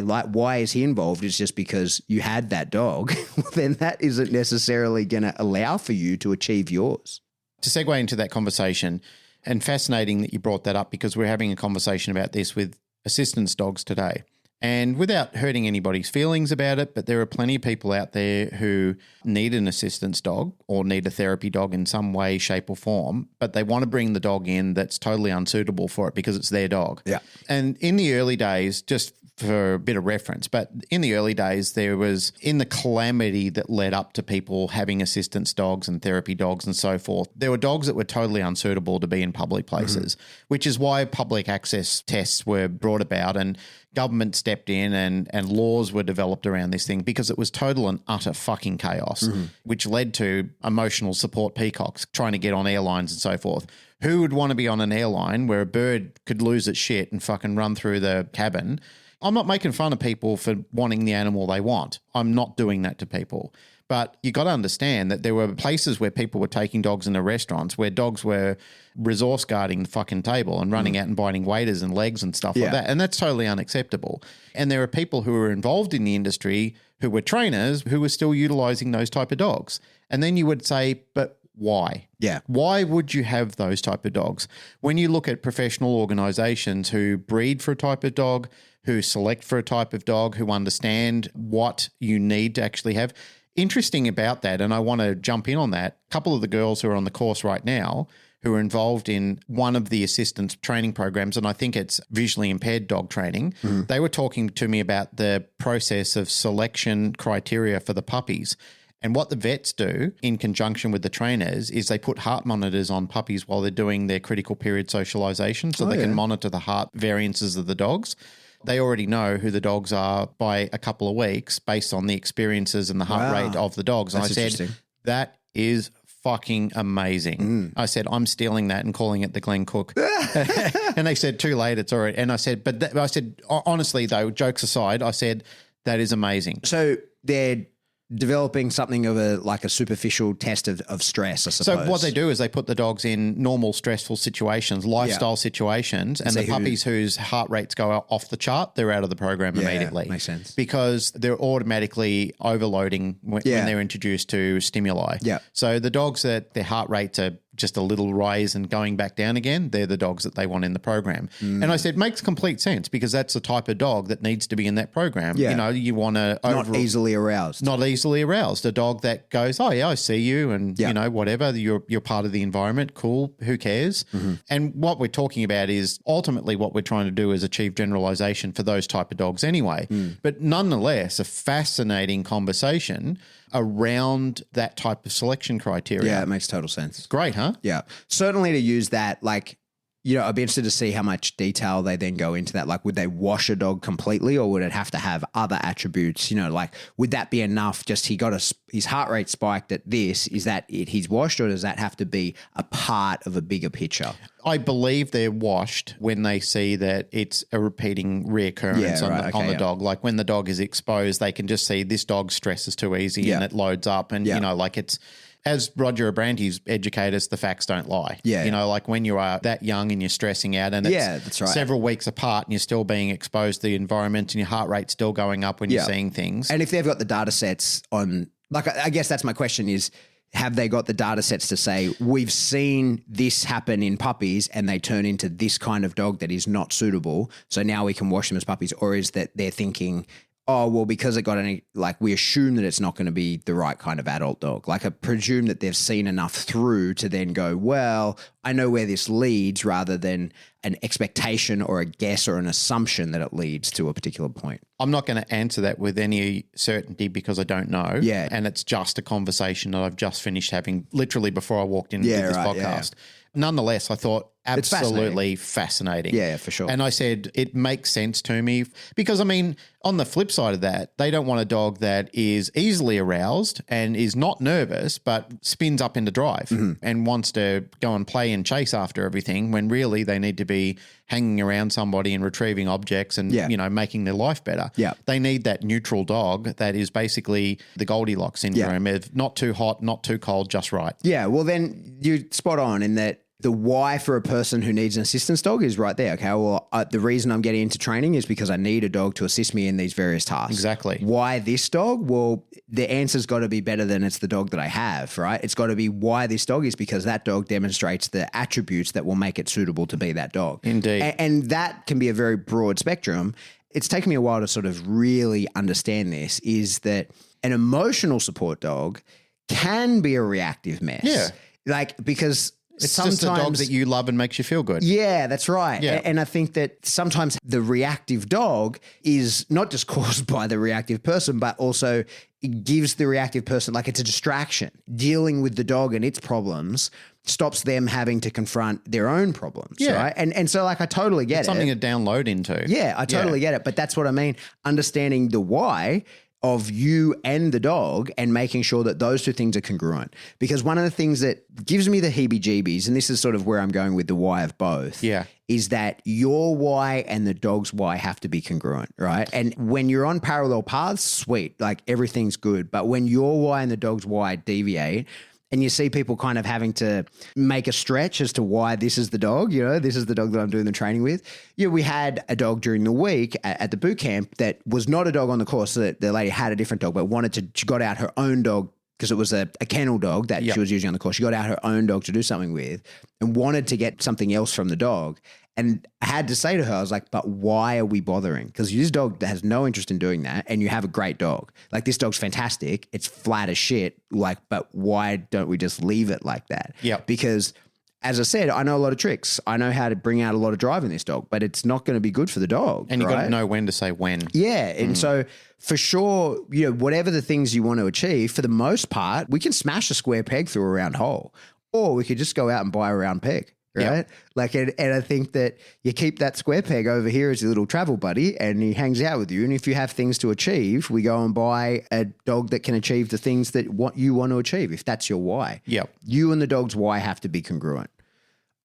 is he involved is just because you had that dog, then that isn't necessarily going to allow for you to achieve yours. To segue into that conversation, and fascinating that you brought that up because we're having a conversation about this with assistance dogs today. And without hurting anybody's feelings about it, but there are plenty of people out there who need an assistance dog or need a therapy dog in some way, shape or form, but they want to bring the dog in that's totally unsuitable for it because it's their dog. Yeah. And in the early days, just for a bit of reference, but in the early days, there was, in the calamity that led up to people having assistance dogs and therapy dogs and so forth, there were dogs that were totally unsuitable to be in public places, which is why public access tests were brought about and government stepped in and laws were developed around this thing because it was total and utter fucking chaos, which led to emotional support peacocks trying to get on airlines and so forth. Who would want to be on an airline where a bird could lose its shit and fucking run through the cabin, I'm not making fun of people for wanting the animal they want. I'm not doing that to people. But you got to understand that there were places where people were taking dogs into restaurants where dogs were resource guarding the fucking table and running out and biting waiters and legs and stuff like that. And that's totally unacceptable. And there are people who are involved in the industry who were trainers who were still utilizing those type of dogs. And then you would say, but why? Yeah. Why would you have those type of dogs? When you look at professional organizations who breed for a type of dog, who select for a type of dog, who understand what you need to actually have. Interesting about that, and I want to jump in on that, a couple of the girls who are on the course right now who are involved in one of the assistance training programs, and I think it's visually impaired dog training, they were talking to me about the process of selection criteria for the puppies. And what the vets do in conjunction with the trainers is they put heart monitors on puppies while they're doing their critical period socialization so they can monitor the heart variances of the dogs. They already know who the dogs are by a couple of weeks based on the experiences and the heart rate of the dogs. And I said, that is fucking amazing. I said, I'm stealing that and calling it the Glenn Cook. And they said, too late, it's all right. And I said, I said, honestly though, jokes aside, I said, that is amazing. So they're developing something of a superficial test of stress, I suppose. So what they do is they put the dogs in normal stressful situations, lifestyle situations, and the puppies whose heart rates go off the chart, they're out of the program immediately. Makes sense. Because they're automatically overloading when they're introduced to stimuli. Yeah. So the dogs that their heart rates are just a little rise and going back down again, they're the dogs that they want in the program. And I said, makes complete sense because that's the type of dog that needs to be in that program. Yeah. You know, you want to... Not easily aroused. Not easily aroused. A dog that goes, oh yeah, I see you and, you know, whatever, you're part of the environment. Cool. Who cares? And what we're talking about is ultimately what we're trying to do is achieve generalization for those type of dogs anyway. But nonetheless, a fascinating conversation around that type of selection criteria. Yeah, it makes total sense. Great, huh? Yeah. Certainly to use that, like, you know, I'd be interested to see how much detail they then go into that. Like, would they wash a dog completely or would it have to have other attributes? You know, like, would that be enough? Just he got his heart rate spiked at this. Is that it? He's washed, or does that have to be a part of a bigger picture? I believe they're washed when they see that it's a repeating reoccurrence on the dog. Like when the dog is exposed, they can just see this dog's stress is too easy and it loads up. And, you know, like it's, as Roger Abrantes educated us, the facts don't lie. Yeah. You know, like when you are that young and you're stressing out and it's that's right. several weeks apart and you're still being exposed to the environment and your heart rate's still going up when you're seeing things. And if they've got the data sets on, like, I guess that's my question is, have they got the data sets to say, we've seen this happen in puppies and they turn into this kind of dog that is not suitable, so now we can wash them as puppies? Or is that they're thinking, oh, well, because it got any, like, we assume that it's not going to be the right kind of adult dog. Like, I presume that they've seen enough through to then go, well, I know where this leads, rather than an expectation or a guess or an assumption that it leads to a particular point. I'm not going to answer that with any certainty because I don't know. Yeah. And it's just a conversation that I've just finished having literally before I walked in and did this podcast. Nonetheless, I thought absolutely fascinating. Yeah, for sure. And I said, it makes sense to me because, I mean, on the flip side of that, they don't want a dog that is easily aroused and is not nervous, but spins up into drive and wants to go and play and chase after everything when really they need to be hanging around somebody and retrieving objects and, you know, making their life better. Yeah. They need that neutral dog that is basically the Goldilocks syndrome of not too hot, not too cold, just right. Yeah, well, then you're spot on in that the why for a person who needs an assistance dog is right there. Okay, well, the reason I'm getting into training is because I need a dog to assist me in these various tasks. Exactly. Why this dog? Well, the answer's got to be better than it's the dog that I have, right? It's got to be why this dog is because that dog demonstrates the attributes that will make it suitable to be that dog. Indeed. And that can be a very broad spectrum. It's taken me a while to sort of really understand this, is that an emotional support dog can be a reactive mess. Yeah. Like, because it's sometimes just a dog that you love and makes you feel good. Yeah, that's right. Yeah. And I think that sometimes the reactive dog is not just caused by the reactive person, but also it gives the reactive person, like, it's a distraction. Dealing with the dog and its problems stops them having to confront their own problems, right? And so, like, I totally get it's it. Something to download into. Yeah, I totally get it. But that's what I mean. Understanding the why of you and the dog and making sure that those two things are congruent. Because one of the things that gives me the heebie-jeebies, and this is sort of where I'm going with the why of both, is that your why and the dog's why have to be congruent, right? And when you're on parallel paths, sweet, like everything's good. But when your why and the dog's why deviate, and you see people kind of having to make a stretch as to why this is the dog, this is the dog that I'm doing the training with. We had a dog during the week at the boot camp that was not a dog on the course. So the lady had a different dog, but she got out her own dog because it was a kennel dog that she was using on the course. She got out her own dog to do something with and wanted to get something else from the dog. And I had to say to her, I was like, but why are we bothering? Because this dog has no interest in doing that, and you have a great dog. Like, this dog's fantastic. It's flat as shit. Like, but why don't we just leave it like that? Yeah. Because, as I said, I know a lot of tricks. I know how to bring out a lot of drive in this dog, but it's not going to be good for the dog. And you got to know when to say when. Yeah. And so for sure, whatever the things you want to achieve, for the most part, we can smash a square peg through a round hole, or we could just go out and buy a round peg. Right. Yep. Like, and I think that you keep that square peg over here as your little travel buddy, and he hangs out with you. And if you have things to achieve, we go and buy a dog that can achieve the things that you want to achieve, if that's your why. Yep. You and the dog's why have to be congruent.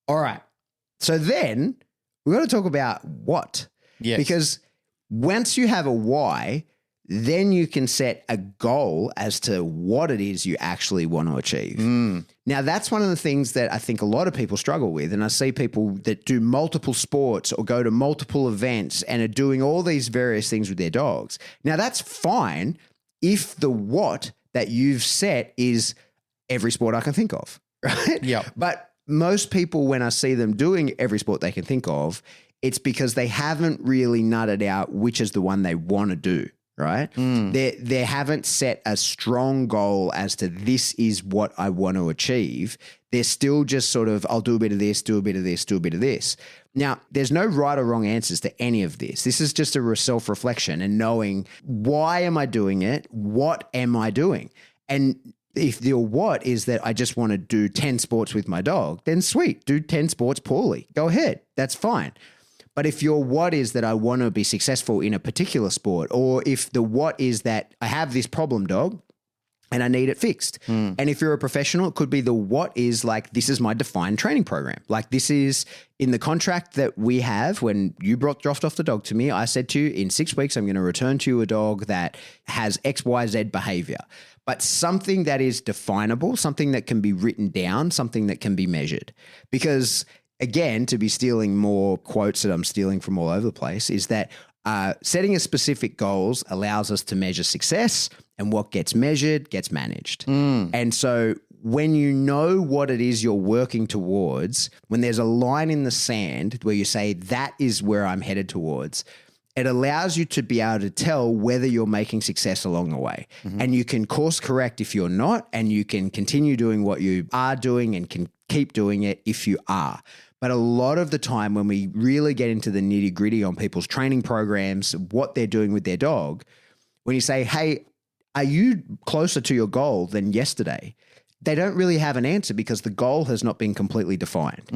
All right. So then we've got to talk about what. Yes. Because once you have a why, then you can set a goal as to what it is you actually want to achieve. Now, that's one of the things that I think a lot of people struggle with. And I see people that do multiple sports or go to multiple events and are doing all these various things with their dogs. Now, that's fine if the what that you've set is every sport I can think of, right? Yeah. But most people, when I see them doing every sport they can think of, it's because they haven't really nutted out which is the one they want to do. Right? They haven't set a strong goal as to this is what I want to achieve. They're still just sort of, I'll do a bit of this, do a bit of this, do a bit of this. Now, there's no right or wrong answers to any of this. This is just a self-reflection and knowing, why am I doing it? What am I doing? And if your what is that I just want to do 10 sports with my dog, then sweet, do 10 sports poorly. Go ahead. That's fine. But if your what is that I want to be successful in a particular sport, or if the what is that I have this problem dog and I need it fixed. And if you're a professional, it could be the what is like, this is my defined training program. Like, this is in the contract that we have. When you dropped off the dog to me, I said to you, in 6 weeks, I'm going to return to you a dog that has X, Y, Z behavior. But something that is definable, something that can be written down, something that can be measured. Because again, to be stealing more quotes that I'm stealing from all over the place, is that setting a specific goals allows us to measure success, and what gets measured gets managed. And so when you know what it is you're working towards, when there's a line in the sand where you say, that is where I'm headed towards, it allows you to be able to tell whether you're making success along the way. And you can course correct if you're not, and you can continue doing what you are doing and can keep doing it if you are. But a lot of the time when we really get into the nitty gritty on people's training programs, what they're doing with their dog, when you say, hey, are you closer to your goal than yesterday? They don't really have an answer because the goal has not been completely defined.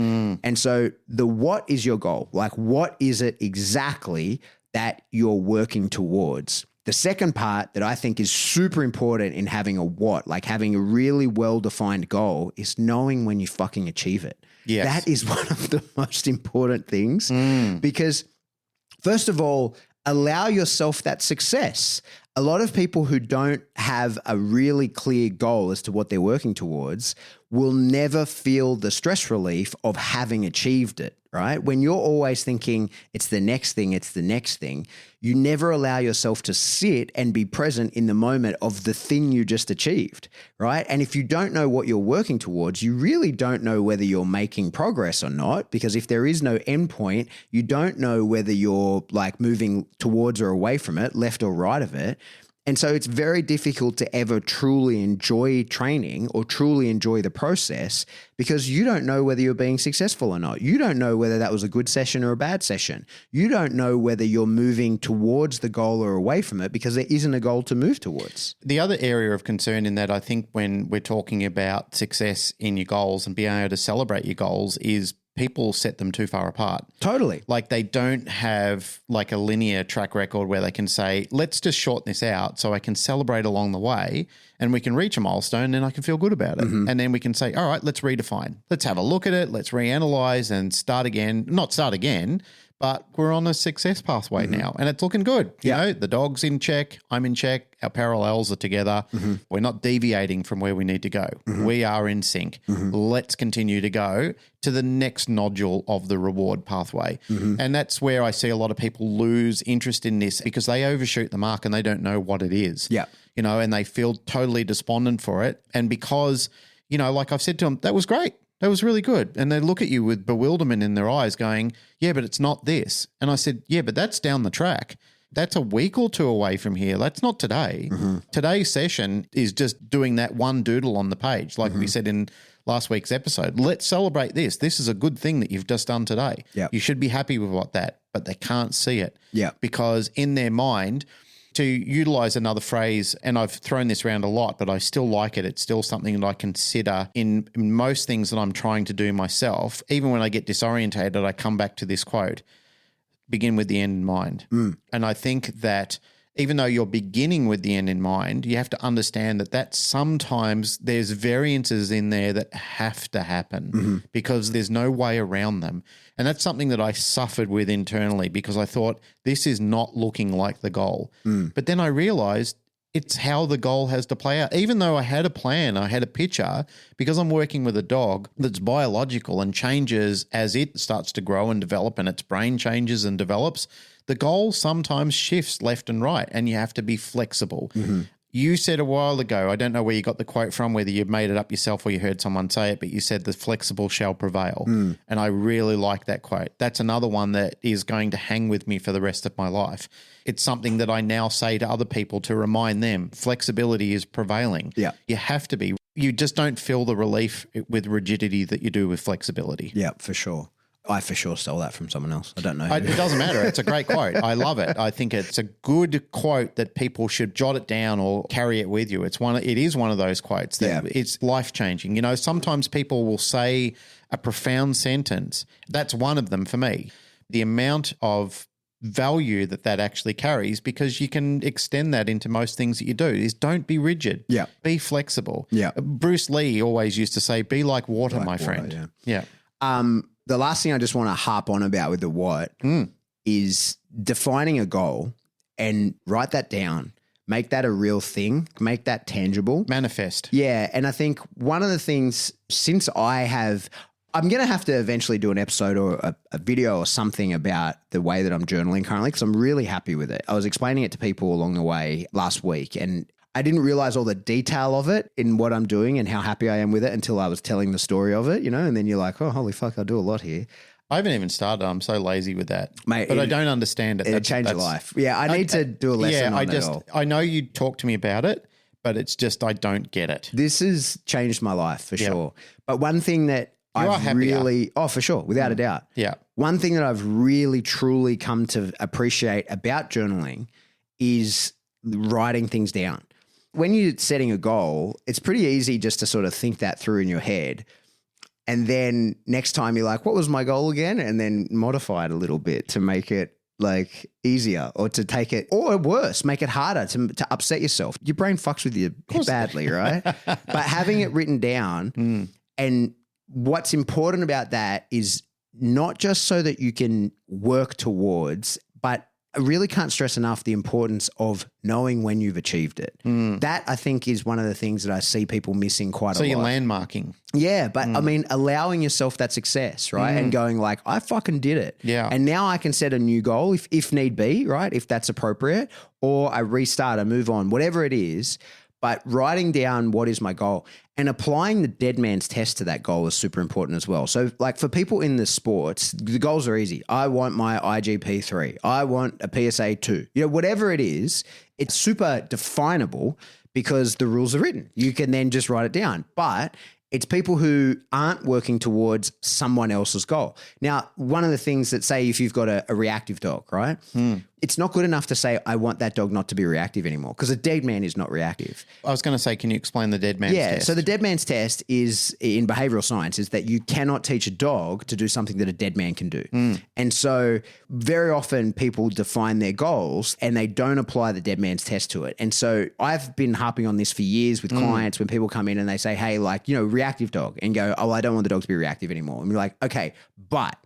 And so the what is your goal? Like, what is it exactly that you're working towards? The second part that I think is super important in having a what, like having a really well-defined goal, is knowing when you fucking achieve it. Yes. That is one of the most important things because, first of all, allow yourself that success. A lot of people who don't have a really clear goal as to what they're working towards will never feel the stress relief of having achieved it, right? When you're always thinking it's the next thing, it's the next thing, you never allow yourself to sit and be present in the moment of the thing you just achieved, right? And if you don't know what you're working towards, you really don't know whether you're making progress or not, because if there is no endpoint, you don't know whether you're like moving towards or away from it, left or right of it. And so it's very difficult to ever truly enjoy training or truly enjoy the process because you don't know whether you're being successful or not. You don't know whether that was a good session or a bad session. You don't know whether you're moving towards the goal or away from it because there isn't a goal to move towards. The other area of concern in that, I think, when we're talking about success in your goals and being able to celebrate your goals, is people set them too far apart. Totally. Like they don't have like a linear track record where they can say, let's just shorten this out so I can celebrate along the way and we can reach a milestone and I can feel good about it. And then we can say, all right, let's redefine. Let's have a look at it. Let's reanalyze and start again. Not start again, but we're on a success pathway now and it's looking good. You know, the dog's in check. I'm in check. Our parallels are together. We're not deviating from where we need to go. We are in sync. Let's continue to go to the next nodule of the reward pathway. And that's where I see a lot of people lose interest in this because they overshoot the mark and they don't know what it is. Yeah. You know, and they feel totally despondent for it. And because, you know, like I've said to them, that was great. That was really good. And they look at you with bewilderment in their eyes going, yeah, but it's not this. And I said, yeah, but that's down the track. That's a week or two away from here. That's not today. Today's session is just doing that one doodle on the page, like we said in last week's episode. Let's celebrate this. This is a good thing that you've just done today. Yep. You should be happy with but they can't see it. Yeah. Because in their mind, to utilize another phrase, and I've thrown this around a lot, but I still like it. It's still something that I consider in most things that I'm trying to do myself. Even when I get disorientated, I come back to this quote, begin with the end in mind. And I think that even though you're beginning with the end in mind, you have to understand that sometimes there's variances in there that have to happen because there's no way around them. And that's something that I suffered with internally because I thought this is not looking like the goal. But then I realized it's how the goal has to play out. Even though I had a plan, I had a picture, because I'm working with a dog that's biological and changes as it starts to grow and develop and its brain changes and develops, the goal sometimes shifts left and right and you have to be flexible. You said a while ago, I don't know where you got the quote from, whether you made it up yourself or you heard someone say it, but you said the flexible shall prevail. And I really like that quote. That's another one that is going to hang with me for the rest of my life. It's something that I now say to other people to remind them flexibility is prevailing. Yeah. You have to be. You just don't feel the relief with rigidity that you do with flexibility. Yeah, for sure. I for sure stole that from someone else. I don't know. It doesn't matter. It's a great quote. I love it. I think it's a good quote that people should jot it down or carry it with you. It is one of those quotes that it's life-changing. You know, sometimes people will say a profound sentence. That's one of them for me. The amount of value that actually carries, because you can extend that into most things that you do, is don't be rigid. Yeah. Be flexible. Yeah. Bruce Lee always used to say, be like water, my friend. Yeah. The last thing I just want to harp on about with the what is defining a goal and write that down. Make that a real thing. Make that tangible. Manifest. Yeah. And I think one of the things, since I'm going to have to eventually do an episode or a video or something about the way that I'm journaling currently, because I'm really happy with it. I was explaining it to people along the way last week, and I didn't realize all the detail of it in what I'm doing and how happy I am with it until I was telling the story of it, you know, and then you're like, oh, holy fuck, I do a lot here. I haven't even started. I'm so lazy with that. Mate, but I don't understand it. It changed your life. Yeah, I need to do a lesson on it all. I know you talk to me about it, but it's just I don't get it. This has changed my life for sure. But one thing that I've really, for sure, without a doubt. Yeah. One thing that I've really, truly come to appreciate about journaling is writing things down. When you're setting a goal, it's pretty easy just to sort of think that through in your head. And then next time you're like, what was my goal again? And then modify it a little bit to make it like easier, or to take it, or worse, make it harder to upset yourself. Your brain fucks with you badly, right? But having it written down, and what's important about that is not just so that you can work towards, but I really can't stress enough the importance of knowing when you've achieved it. That, I think, is one of the things that I see people missing quite a lot. So you're landmarking. Yeah, but I mean, allowing yourself that success, right? And going like, I fucking did it. Yeah. And now I can set a new goal if need be, right? If that's appropriate, or I restart, I move on, whatever it is. But writing down what is my goal and applying the dead man's test to that goal is super important as well. So like for people in the sports, the goals are easy. I want my IGP 3. I want a PSA 2. You know, whatever it is, it's super definable because the rules are written. You can then just write it down. But it's people who aren't working towards someone else's goal. Now, one of the things that, say if you've got a reactive dog, right? it's not good enough to say, I want that dog not to be reactive anymore, because a dead man is not reactive. I was going to say, can you explain the dead man's test? So the dead man's test is, in behavioral science, is that you cannot teach a dog to do something that a dead man can do. And so very often people define their goals and they don't apply the dead man's test to it. And so I've been harping on this for years with clients when people come in and they say, hey, like, reactive dog, and go, oh, I don't want the dog to be reactive anymore. And you're like, okay, but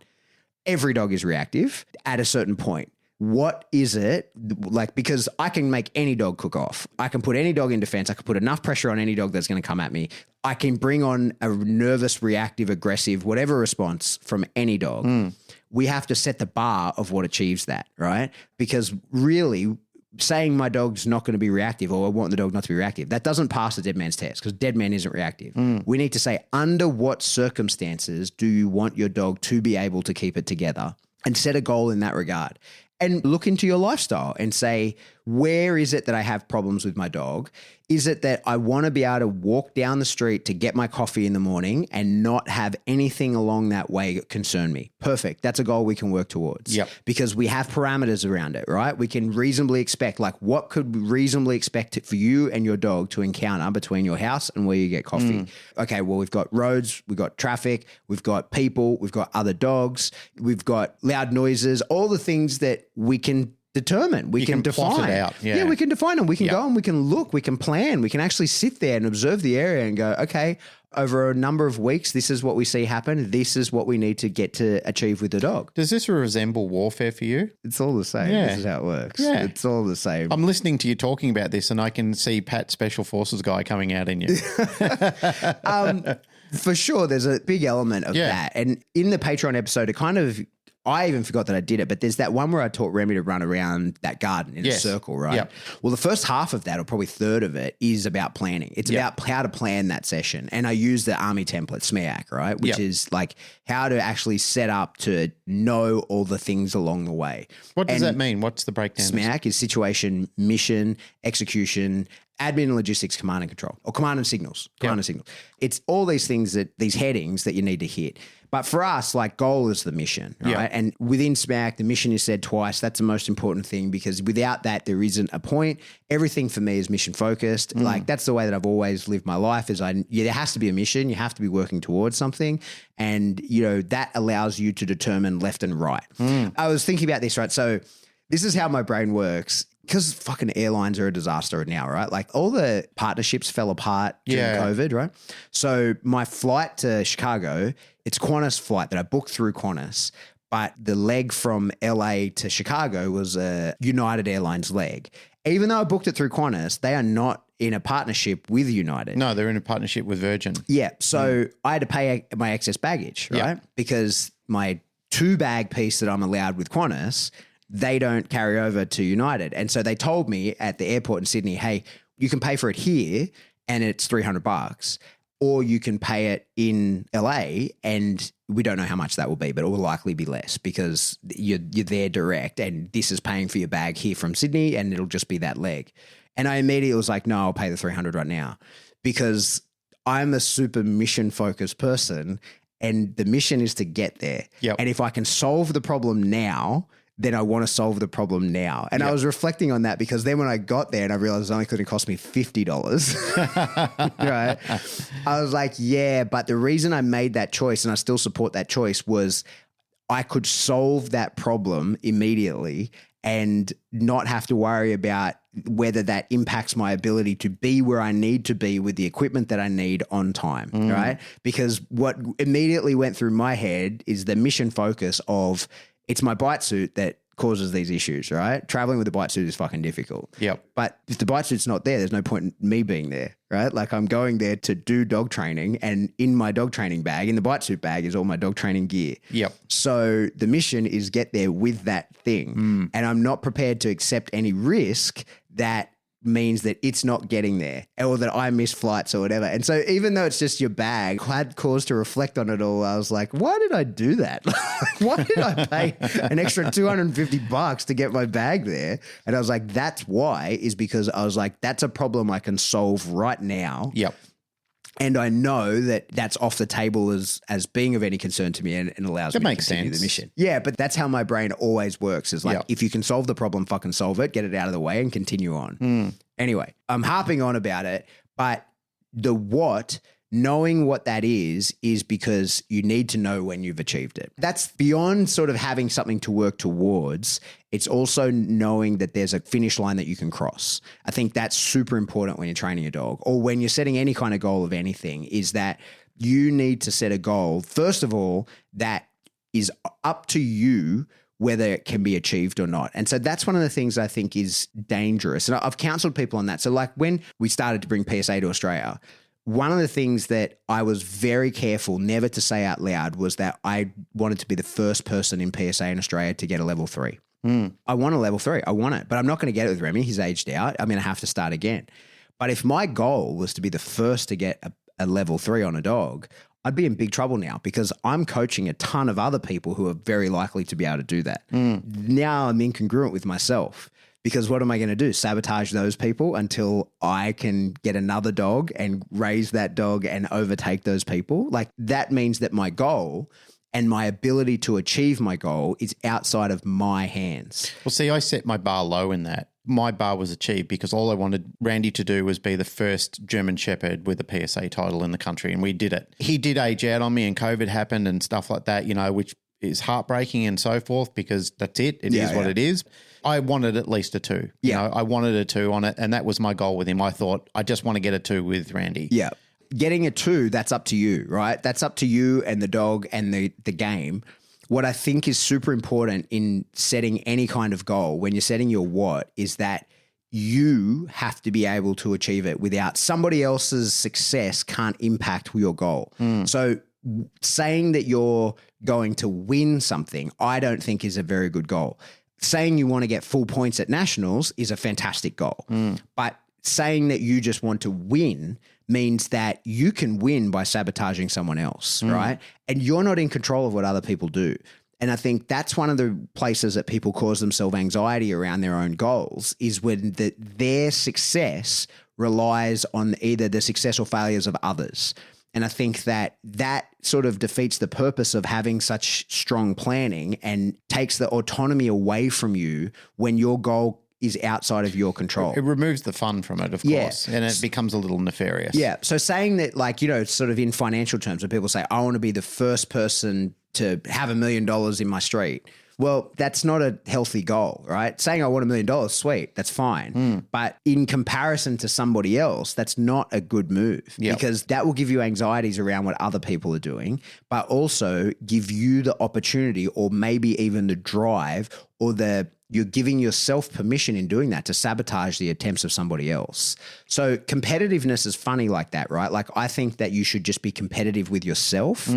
every dog is reactive at a certain point. What is it like? Because I can make any dog cook off. I can put any dog in defense. I can put enough pressure on any dog that's going to come at me. I can bring on a nervous, reactive, aggressive, whatever response from any dog. We have to set the bar of what achieves that, right? Because really, saying my dog's not going to be reactive, or I want the dog not to be reactive, that doesn't pass the dead man's test, because dead man isn't reactive. We need to say, under what circumstances do you want your dog to be able to keep it together, and set a goal in that regard. And look into your lifestyle and say, where is it that I have problems with my dog? Is it that I want to be able to walk down the street to get my coffee in the morning and not have anything along that way concern me? Perfect. That's a goal we can work towards. Yep. Because we have parameters around it, right? We can reasonably expect, like, what could we reasonably expect for you and your dog to encounter between your house and where you get coffee? Okay, well, we've got roads, we've got traffic, we've got people, we've got other dogs, we've got loud noises, all the things that we can determine. We can plot define. it out. Yeah. We can define them. We can go and we can look, we can plan, we can actually sit there and observe the area and go, okay, over a number of weeks, this is what we see happen. This is what we need to get to achieve with the dog. Does this resemble warfare for you? It's all the same. Yeah. This is how it works. Yeah. It's all the same. I'm listening to you talking about this and I can see Pat Special Forces guy coming out in you. For sure, there's a big element of that. And in the Patreon episode, it kind of, I even forgot that I did it, but there's that one where I taught Remy to run around that garden in a circle, right? Yep. Well, the first half of that, or probably third of it, is about planning. It's about how to plan that session. And I use the Army template, SMAC, right? Which is like how to actually set up to know all the things along the way. What does that mean? What's the breakdown? SMAC is situation, mission, execution, admin and logistics, command and control, or command and signals. It's all these things, these headings that you need to hit. But for us, like, goal is the mission, right? Yeah. And within SMAC, the mission is said twice. That's the most important thing, because without that, there isn't a point. Everything for me is mission focused. Like, that's the way that I've always lived my life, is there has to be a mission. You have to be working towards something. And, that allows you to determine left and right. I was thinking about this, right? So this is how my brain works. Because fucking airlines are a disaster now, right? Like, all the partnerships fell apart during COVID, right? So my flight to Chicago, it's Qantas flight that I booked through Qantas, but the leg from LA to Chicago was a United Airlines leg. Even though I booked it through Qantas, they are not in a partnership with United. No, they're in a partnership with Virgin. Yeah. So I had to pay my excess baggage, right? Because my 2-bag piece that I'm allowed with Qantas, they don't carry over to United. And so they told me at the airport in Sydney, hey, you can pay for it here and it's $300, or you can pay it in LA and we don't know how much that will be, but it will likely be less because you're there direct and this is paying for your bag here from Sydney and it'll just be that leg. And I immediately was like, no, I'll pay the $300 right now, because I'm a super mission focused person and the mission is to get there. Yep. And if I can solve the problem now, then I want to solve the problem now. And I was reflecting on that, because then when I got there and I realized it only going to cost me $50, right? I was like, yeah, but the reason I made that choice, and I still support that choice, was I could solve that problem immediately and not have to worry about whether that impacts my ability to be where I need to be with the equipment that I need on time, right? Because what immediately went through my head is the mission focus of, it's my bite suit that causes these issues, right? Traveling with a bite suit is fucking difficult. Yep. But if the bite suit's not there, there's no point in me being there, right? Like, I'm going there to do dog training, and in my dog training bag, in the bite suit bag, is all my dog training gear. Yep. So the mission is get there with that thing. And I'm not prepared to accept any risk that means that it's not getting there, or that I miss flights or whatever. And so even though it's just your bag, I had cause to reflect on it all. I was like, why did I do that? Why did I pay an extra $250 to get my bag there? And I was like, that's why, is because I was like, that's a problem I can solve right now. Yep. And I know that that's off the table as being of any concern to me and allows That me to makes continue sense. the mission. Yeah, but that's how my brain always works is like, Yep. if you can solve the problem, fucking solve it, get it out of the way and continue on. Anyway, I'm harping on about it, but the what, knowing what that is because you need to know when you've achieved it. That's beyond sort of having something to work towards. It's also knowing that there's a finish line that you can cross. I think that's super important when you're training a dog or when you're setting any kind of goal of anything, is that you need to set a goal, first of all, that is up to you whether it can be achieved or not. And so that's one of the things I think is dangerous. And I've counseled people on that. So like when we started to bring PSA to Australia, one of the things that I was very careful never to say out loud was that I wanted to be the first person in PSA in Australia to get a level 3. I want a level 3. I want it, but I'm not going to get it with Remy. He's aged out. I'm going to have to start again. But if my goal was to be the first to get a level 3 on a dog, I'd be in big trouble now because I'm coaching a ton of other people who are very likely to be able to do that. Now I'm incongruent with myself. Because what am I going to do? Sabotage those people until I can get another dog and raise that dog and overtake those people? Like that means that my goal and my ability to achieve my goal is outside of my hands. Well, see, I set my bar low in that. My bar was achieved because all I wanted Randy to do was be the first German Shepherd with a PSA title in the country, and we did it. He did age out on me and COVID happened and stuff like that, which is heartbreaking and so forth because that's it. It is what it is. I wanted at least a 2. I wanted a 2 on it, and that was my goal with him. I thought, I just want to get a 2 with Randy. Yeah. Getting a 2, that's up to you, right? That's up to you and the dog and the game. What I think is super important in setting any kind of goal, when you're setting your what, is that you have to be able to achieve it without somebody else's success can't impact your goal. So saying that you're going to win something, I don't think is a very good goal. Saying you want to get full points at nationals is a fantastic goal. But saying that you just want to win means that you can win by sabotaging someone else, right? And you're not in control of what other people do. And I think that's one of the places that people cause themselves anxiety around their own goals is when their success relies on either the success or failures of others. And I think that sort of defeats the purpose of having such strong planning and takes the autonomy away from you when your goal is outside of your control. It removes the fun from it, of course, and it becomes a little nefarious. Yeah. So saying that, like, sort of in financial terms, when people say, I want to be the first person to have $1 million in my street. Well, that's not a healthy goal, right? Saying I want $1 million, sweet, that's fine. But in comparison to somebody else, that's not a good move because that will give you anxieties around what other people are doing, but also give you the opportunity or maybe even the drive or you're giving yourself permission in doing that to sabotage the attempts of somebody else. So competitiveness is funny like that, right? Like I think that you should just be competitive with yourself.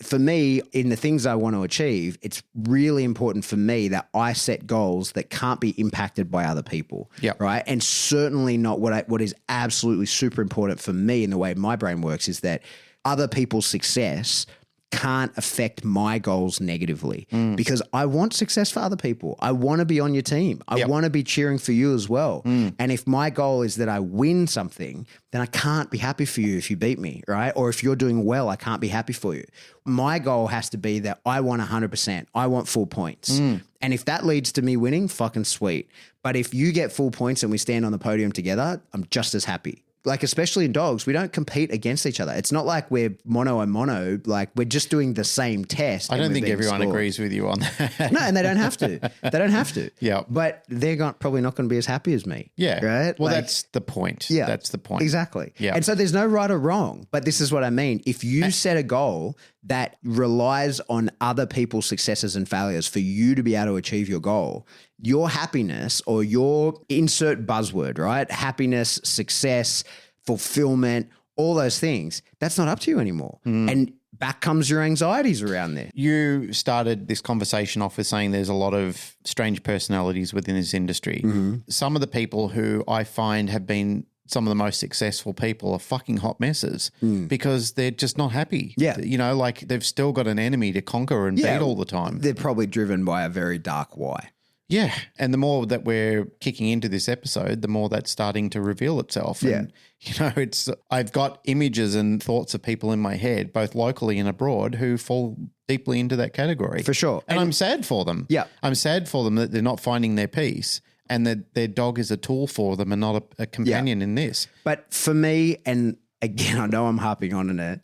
For me, in the things I want to achieve, it's really important for me that I set goals that can't be impacted by other people, right? And certainly not what is absolutely super important for me in the way my brain works is that other people's success can't affect my goals negatively because I want success for other people. I want to be on your team. I want to be cheering for you as well. And if my goal is that I win something, then I can't be happy for you if you beat me, right? Or if you're doing well, I can't be happy for you. My goal has to be that I want 100%. I want full points. And if that leads to me winning, fucking sweet. But if you get full points and we stand on the podium together, I'm just as happy. Like, especially in dogs, we don't compete against each other. It's not like we're mono and mono. Like, we're just doing the same test. I don't think everyone agrees with you on that. No, and they don't have to. They don't have to. Yeah. But they're probably not going to be as happy as me. Yeah. Right? Well, that's the point. Yeah. That's the point. Exactly. Yeah. And so there's no right or wrong. But this is what I mean. If you set a goal that relies on other people's successes and failures for you to be able to achieve your goal, your happiness or your insert buzzword, right? Happiness, success, fulfillment, all those things, that's not up to you anymore. And back comes your anxieties around there. You started this conversation off with saying there's a lot of strange personalities within this industry. Some of the people who I find have been some of the most successful people are fucking hot messes because they're just not happy. Yeah. Like they've still got an enemy to conquer and beat all the time. They're probably driven by a very dark why. Yeah. And the more that we're kicking into this episode, the more that's starting to reveal itself. Yeah. And, I've got images and thoughts of people in my head, both locally and abroad, who fall deeply into that category. For sure. And I'm sad for them. Yeah. I'm sad for them that they're not finding their peace and that their dog is a tool for them and not a companion in this. But for me, and again, I know I'm harping on it,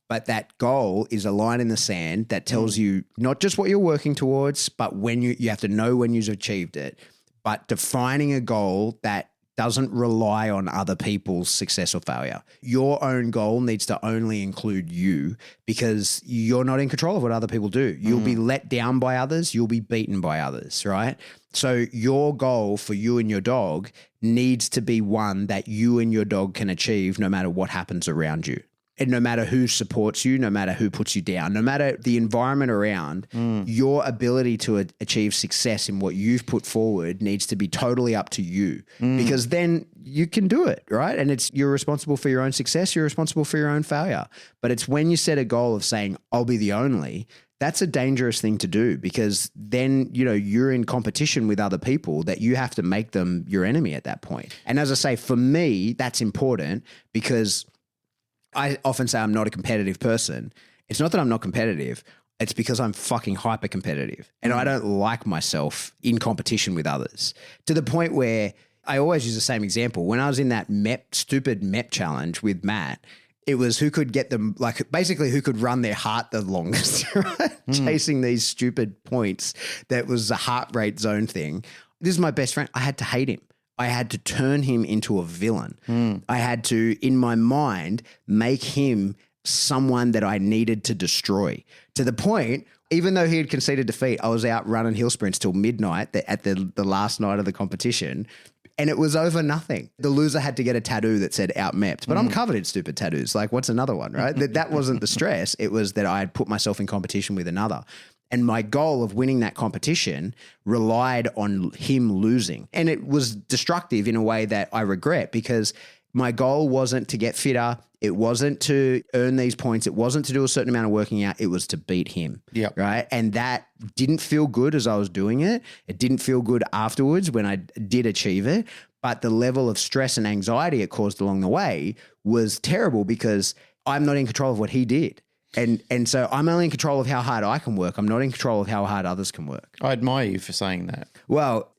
but that goal is a line in the sand that tells you not just what you're working towards, but when you have to know when you've achieved it, but defining a goal that doesn't rely on other people's success or failure. Your own goal needs to only include you because you're not in control of what other people do. You'll be let down by others. You'll be beaten by others, right? So your goal for you and your dog needs to be one that you and your dog can achieve no matter what happens around you. And no matter who supports you, no matter who puts you down, no matter the environment around, your ability to achieve success in what you've put forward needs to be totally up to you because then you can do it, right? And you're responsible for your own success. You're responsible for your own failure. But it's when you set a goal of saying, I'll be the only, that's a dangerous thing to do because then, you're in competition with other people that you have to make them your enemy at that point. And as I say, for me, that's important because I often say I'm not a competitive person. It's not that I'm not competitive. It's because I'm fucking hyper competitive and I don't like myself in competition with others to the point where I always use the same example. When I was in that stupid MEP challenge with Matt, it was who could get them, basically who could run their heart the longest, right? Chasing these stupid points. That was a heart rate zone thing. This is my best friend. I had to hate him. I had to turn him into a villain. I had to, in my mind, make him someone that I needed to destroy to the point, even though he had conceded defeat, I was out running hill sprints till midnight at the last night of the competition. And it was over nothing. The loser had to get a tattoo that said out-mepped, but I'm covered in stupid tattoos. What's another one, right? That wasn't the stress. It was that I had put myself in competition with another. And my goal of winning that competition relied on him losing. And it was destructive in a way that I regret because my goal wasn't to get fitter. It wasn't to earn these points. It wasn't to do a certain amount of working out. It was to beat him. Yep. Right. And that didn't feel good as I was doing it. It didn't feel good afterwards when I did achieve it. But the level of stress and anxiety it caused along the way was terrible because I'm not in control of what he did. And so I'm only in control of how hard I can work. I'm not in control of how hard others can work. I admire you for saying that. Well,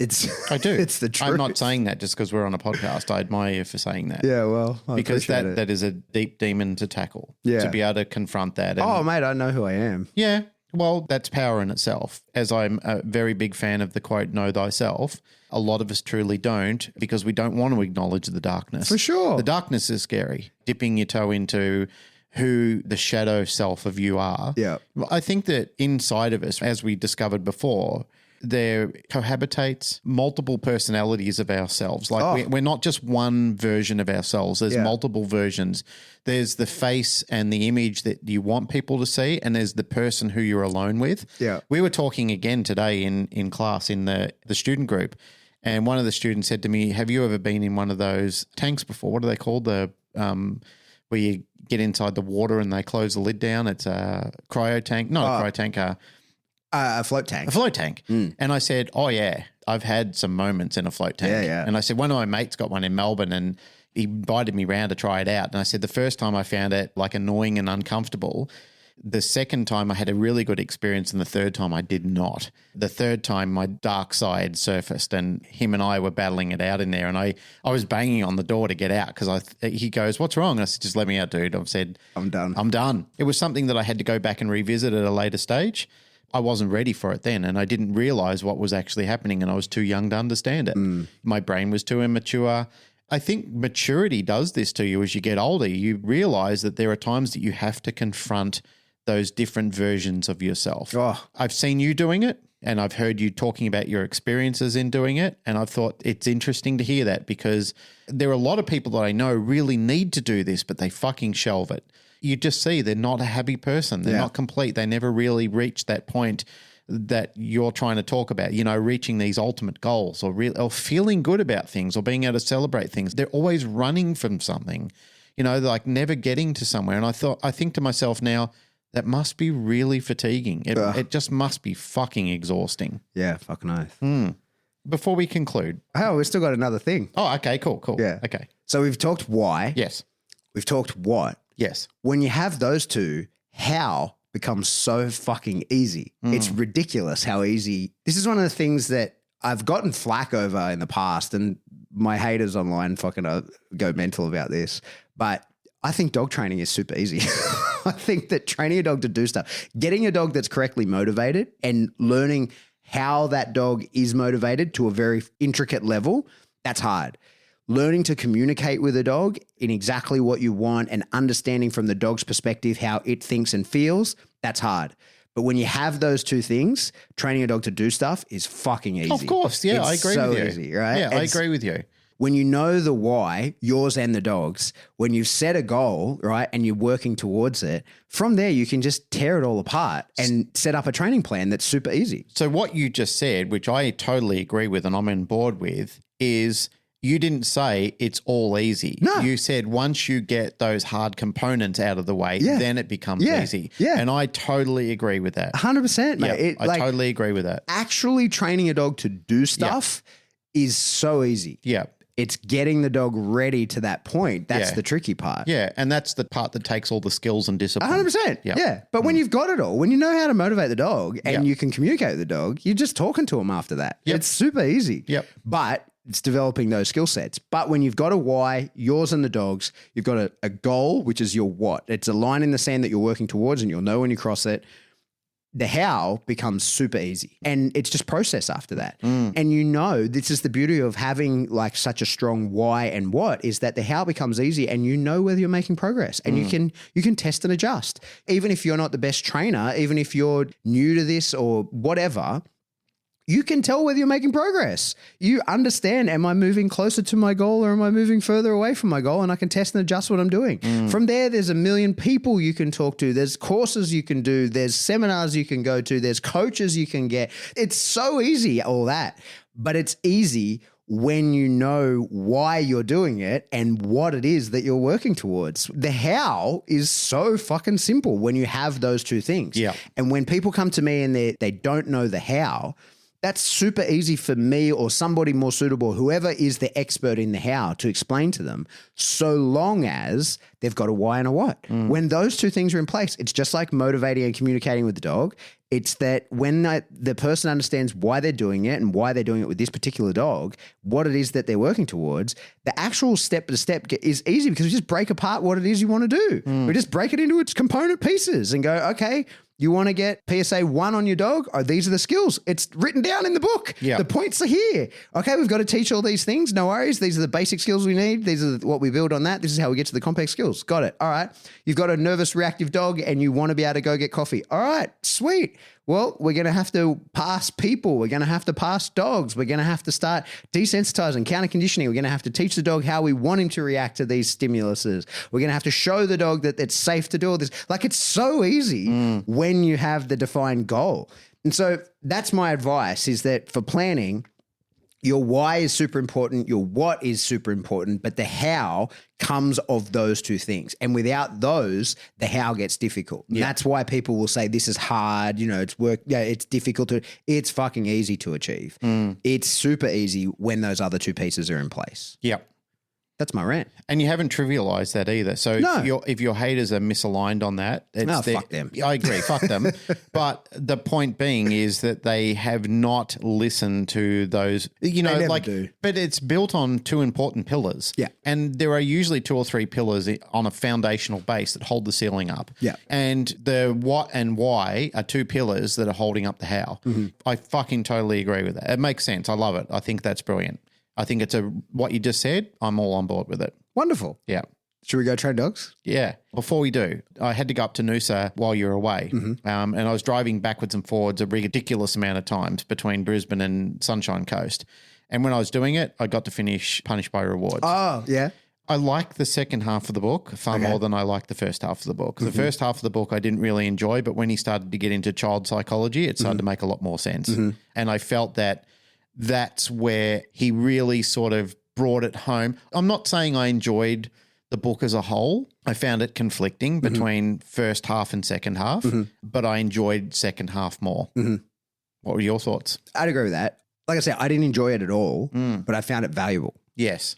I do. It's the truth. I'm not saying that just because we're on a podcast. I admire you for saying that. Yeah, well, because that is a deep demon to tackle. Yeah. To be able to confront that. Oh, mate, I know who I am. Yeah. Well, that's power in itself. As I'm a very big fan of the quote, know thyself, a lot of us truly don't because we don't want to acknowledge the darkness. For sure. The darkness is scary. Dipping your toe into who the shadow self of you are. Yeah. I think that inside of us, as we discovered before, there cohabitates multiple personalities of ourselves. We're not just one version of ourselves. There's multiple versions. There's the face and the image that you want people to see, and there's the person who you're alone with. Yeah. We were talking again today in class in the student group, and one of the students said to me, have you ever been in one of those tanks before? What are they called? Where you get inside the water and they close the lid down. It's a cryo tank. Not a cryo tank, a float tank. A float tank. And I said, oh, yeah, I've had some moments in a float tank. Yeah. And I said, one of my mates got one in Melbourne and he invited me round to try it out. And I said, the first time I found it annoying and uncomfortable. The second time I had a really good experience and the third time I did not. The third time my dark side surfaced and him and I were battling it out in there and I was banging on the door to get out because he goes, what's wrong? And I said, just let me out, dude. I've said, I'm done. I'm done. It was something that I had to go back and revisit at a later stage. I wasn't ready for it then and I didn't realize what was actually happening and I was too young to understand it. My brain was too immature. I think maturity does this to you as you get older. You realize that there are times that you have to confront those different versions of yourself. Oh. I've seen you doing it and I've heard you talking about your experiences in doing it. And I've thought it's interesting to hear that because there are a lot of people that I know really need to do this, but they fucking shelve it. You just see they're not a happy person. They're not complete. They never really reach that point that you're trying to talk about, reaching these ultimate goals or feeling good about things or being able to celebrate things. They're always running from something, never getting to somewhere. And I think to myself now, that must be really fatiguing. It just must be fucking exhausting. Yeah, fucking oath. before we conclude. Oh, we've still got another thing. Oh, okay, cool. Yeah. Okay. So we've talked why. Yes. We've talked what. Yes. When you have those two, how becomes so fucking easy. It's ridiculous how easy. This is one of the things that I've gotten flack over in the past, and my haters online fucking go mental about this. But I think dog training is super easy. I think that training a dog to do stuff, getting a dog that's correctly motivated and learning how that dog is motivated to a very intricate level, that's hard. Learning to communicate with a dog in exactly what you want and understanding from the dog's perspective how it thinks and feels, that's hard. But when you have those two things, training a dog to do stuff is fucking easy. Of course. Yeah, I agree so with you. Easy, right? Yeah, I agree with you. When you know the why, yours and the dog's, when you've set a goal, right, and you're working towards it, from there you can just tear it all apart and set up a training plan that's super easy. So what you just said, which I totally agree with and I'm on board with, is you didn't say it's all easy. No. You said once you get those hard components out of the way, then it becomes easy. Yeah. And I totally agree with that. 100%, mate. I totally agree with that. Actually training a dog to do stuff is so easy. Yeah. It's getting the dog ready to that point. That's Yeah. the tricky part. Yeah. And that's the part that takes all the skills and discipline. 100%. Yeah. Yeah. But when you've got it all, when you know how to motivate the dog and Yeah. you can communicate with the dog, you're just talking to him after that. Yep. It's super easy. Yep. But it's developing those skill sets. But when you've got a why, yours and the dog's, you've got a goal, which is your what. It's a line in the sand that you're working towards and you'll know when you cross it. The how becomes super easy and it's just process after that. And you know, this is the beauty of having like such a strong why and what is that the how becomes easy and you know whether you're making progress and you can test and adjust. Even if you're not the best trainer, even if you're new to this or whatever, you can tell whether you're making progress. You understand, am I moving closer to my goal or am I moving further away from my goal? And I can test and adjust what I'm doing. From there, there's a million people you can talk to. There's courses you can do. There's seminars you can go to. There's coaches you can get. It's so easy, all that. But it's easy when you know why you're doing it and what it is that you're working towards. The how is so fucking simple when you have those two things. Yeah. And when people come to me and they don't know the how, that's super easy for me or somebody more suitable, whoever is the expert in the how, to explain to them, so long as they've got a why and a what. When those two things are in place, it's just like motivating and communicating with the dog. It's that when the person understands why they're doing it and why they're doing it with this particular dog, what it is that they're working towards, the actual step-to-step is easy because we just break apart what it is you want to do. We just break it into its component pieces and go, okay, you want to get PSA 1 on your dog? Oh, these are the skills. It's written down in the book. Yeah. The points are here. Okay, we've got to teach all these things. No worries. These are the basic skills we need. These are what we build on that. This is how we get to the complex skills. Got it. All right. You've got a nervous, reactive dog and you want to be able to go get coffee. All right, sweet. Well, we're going to have to pass people. We're going to have to pass dogs. We're going to have to start desensitizing, counter conditioning. We're going to have to teach the dog how we want him to react to these stimuluses. We're going to have to show the dog that it's safe to do all this. Like, it's so easy when you have the defined goal. And so that's my advice, is that for planning, your why is super important. Your what is super important, but the how comes of those two things. And without those, the how gets difficult. Yeah. That's why people will say this is hard. You know, it's work. Yeah, it's difficult it's fucking easy to achieve. It's super easy when those other two pieces are in place. Yep. That's my rant. And you haven't trivialized that either. So if your haters are misaligned on that, fuck them. I agree, fuck them. But the point being is that they have not listened to those, you know, never like, do. But it's built on two important pillars. Yeah. And there are usually 2 or 3 pillars on a foundational base that hold the ceiling up. Yeah. And the what and why are 2 pillars that are holding up the how. I fucking totally agree with that. It makes sense. I love it. I think that's brilliant. I think it's what you just said. I'm all on board with it. Wonderful. Yeah. Should we go train dogs? Yeah. Before we do, I had to go up to Noosa while you were away. And I was driving backwards and forwards a ridiculous amount of times between Brisbane and Sunshine Coast. And when I was doing it, I got to finish Punished by Rewards. Oh, yeah. I like the second half of the book far more than I like the first half of the book. The first half of the book I didn't really enjoy, but when he started to get into child psychology, it started to make a lot more sense. And I felt that that's where he really sort of brought it home. I'm not saying I enjoyed the book as a whole. I found it conflicting between first half and second half, but I enjoyed second half more. What were your thoughts? I'd agree with that. like I said, I didn't enjoy it at all, but I found it valuable, Yes.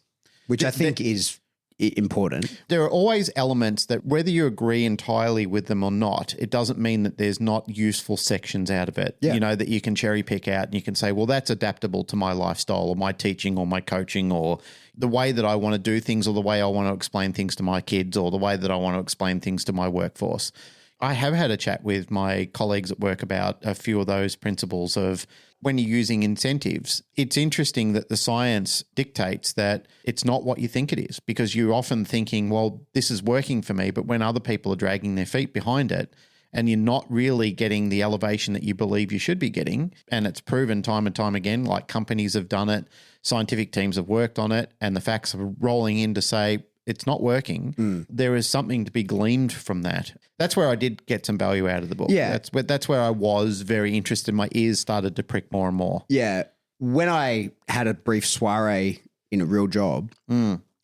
which I think is important. There are always elements that whether you agree entirely with them or not, it doesn't mean that there's not useful sections out of it, Yeah. that you can cherry pick out and you can say, well, that's adaptable to my lifestyle or my teaching or my coaching or the way that I want to do things or the way I want to explain things to my kids or the way that I want to explain things to my workforce. I have had a chat with my colleagues at work about a few of those principles of when you're using incentives. It's interesting that the science dictates that it's not what you think it is because you're often thinking, well, this is working for me, but when other people are dragging their feet behind it and you're not really getting the elevation that you believe you should be getting, and it's proven time and time again, like companies have done it, scientific teams have worked on it, and the facts are rolling in to say, it's not working. There is something to be gleaned from that. That's where I did get some value out of the book. Yeah. That's where I was very interested. My ears started to prick more and more. Yeah. When I had a brief soiree in a real job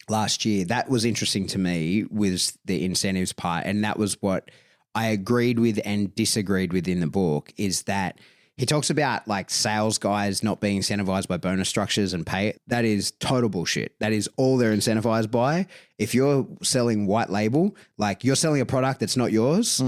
last year, that was interesting to me was the incentives part. And that was what I agreed with and disagreed with in the book is that he talks about like sales guys not being incentivized by bonus structures and pay. That is total bullshit. That is all they're incentivized by. If you're selling white label, like you're selling a product that's not yours,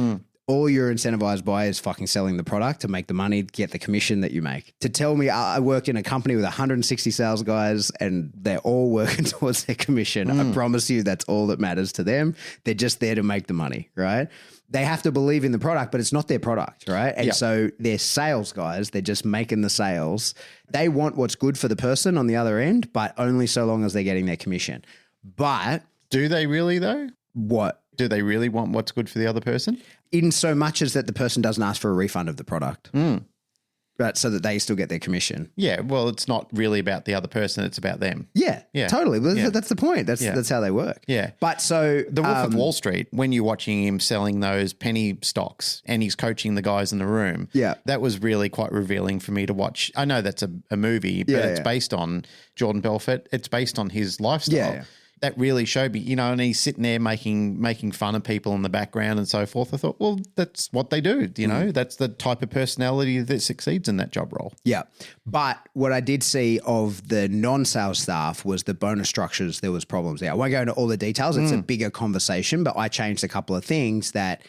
all you're incentivized by is fucking selling the product to make the money, get the commission that you make. To tell me I work in a company with 160 sales guys and they're all working towards their commission. I promise you that's all that matters to them. They're just there to make the money, right? They have to believe in the product, but it's not their product, right? And so they're sales guys. They're just making the sales. They want what's good for the person on the other end, but only so long as they're getting their commission. But Do they really though? what? Do they really want what's good for the other person? In so much as that the person doesn't ask for a refund of the product, but so that they still get their commission. Yeah. Well, it's not really about the other person. It's about them. Yeah, Yeah. totally. Well, Yeah. that's the point. That's how they work. Yeah. But so The Wolf of Wall Street, when you're watching him selling those penny stocks and he's coaching the guys in the room, that was really quite revealing for me to watch. I know that's a movie, but it's based on Jordan Belfort. It's based on his lifestyle. Yeah. That really showed me, and he's sitting there making fun of people in the background and so forth. I thought, well, that's what they do. That's the type of personality that succeeds in that job role. Yeah. But what I did see of the non-sales staff was the bonus structures. There was problems there. I won't go into all the details. It's a bigger conversation, but I changed a couple of things that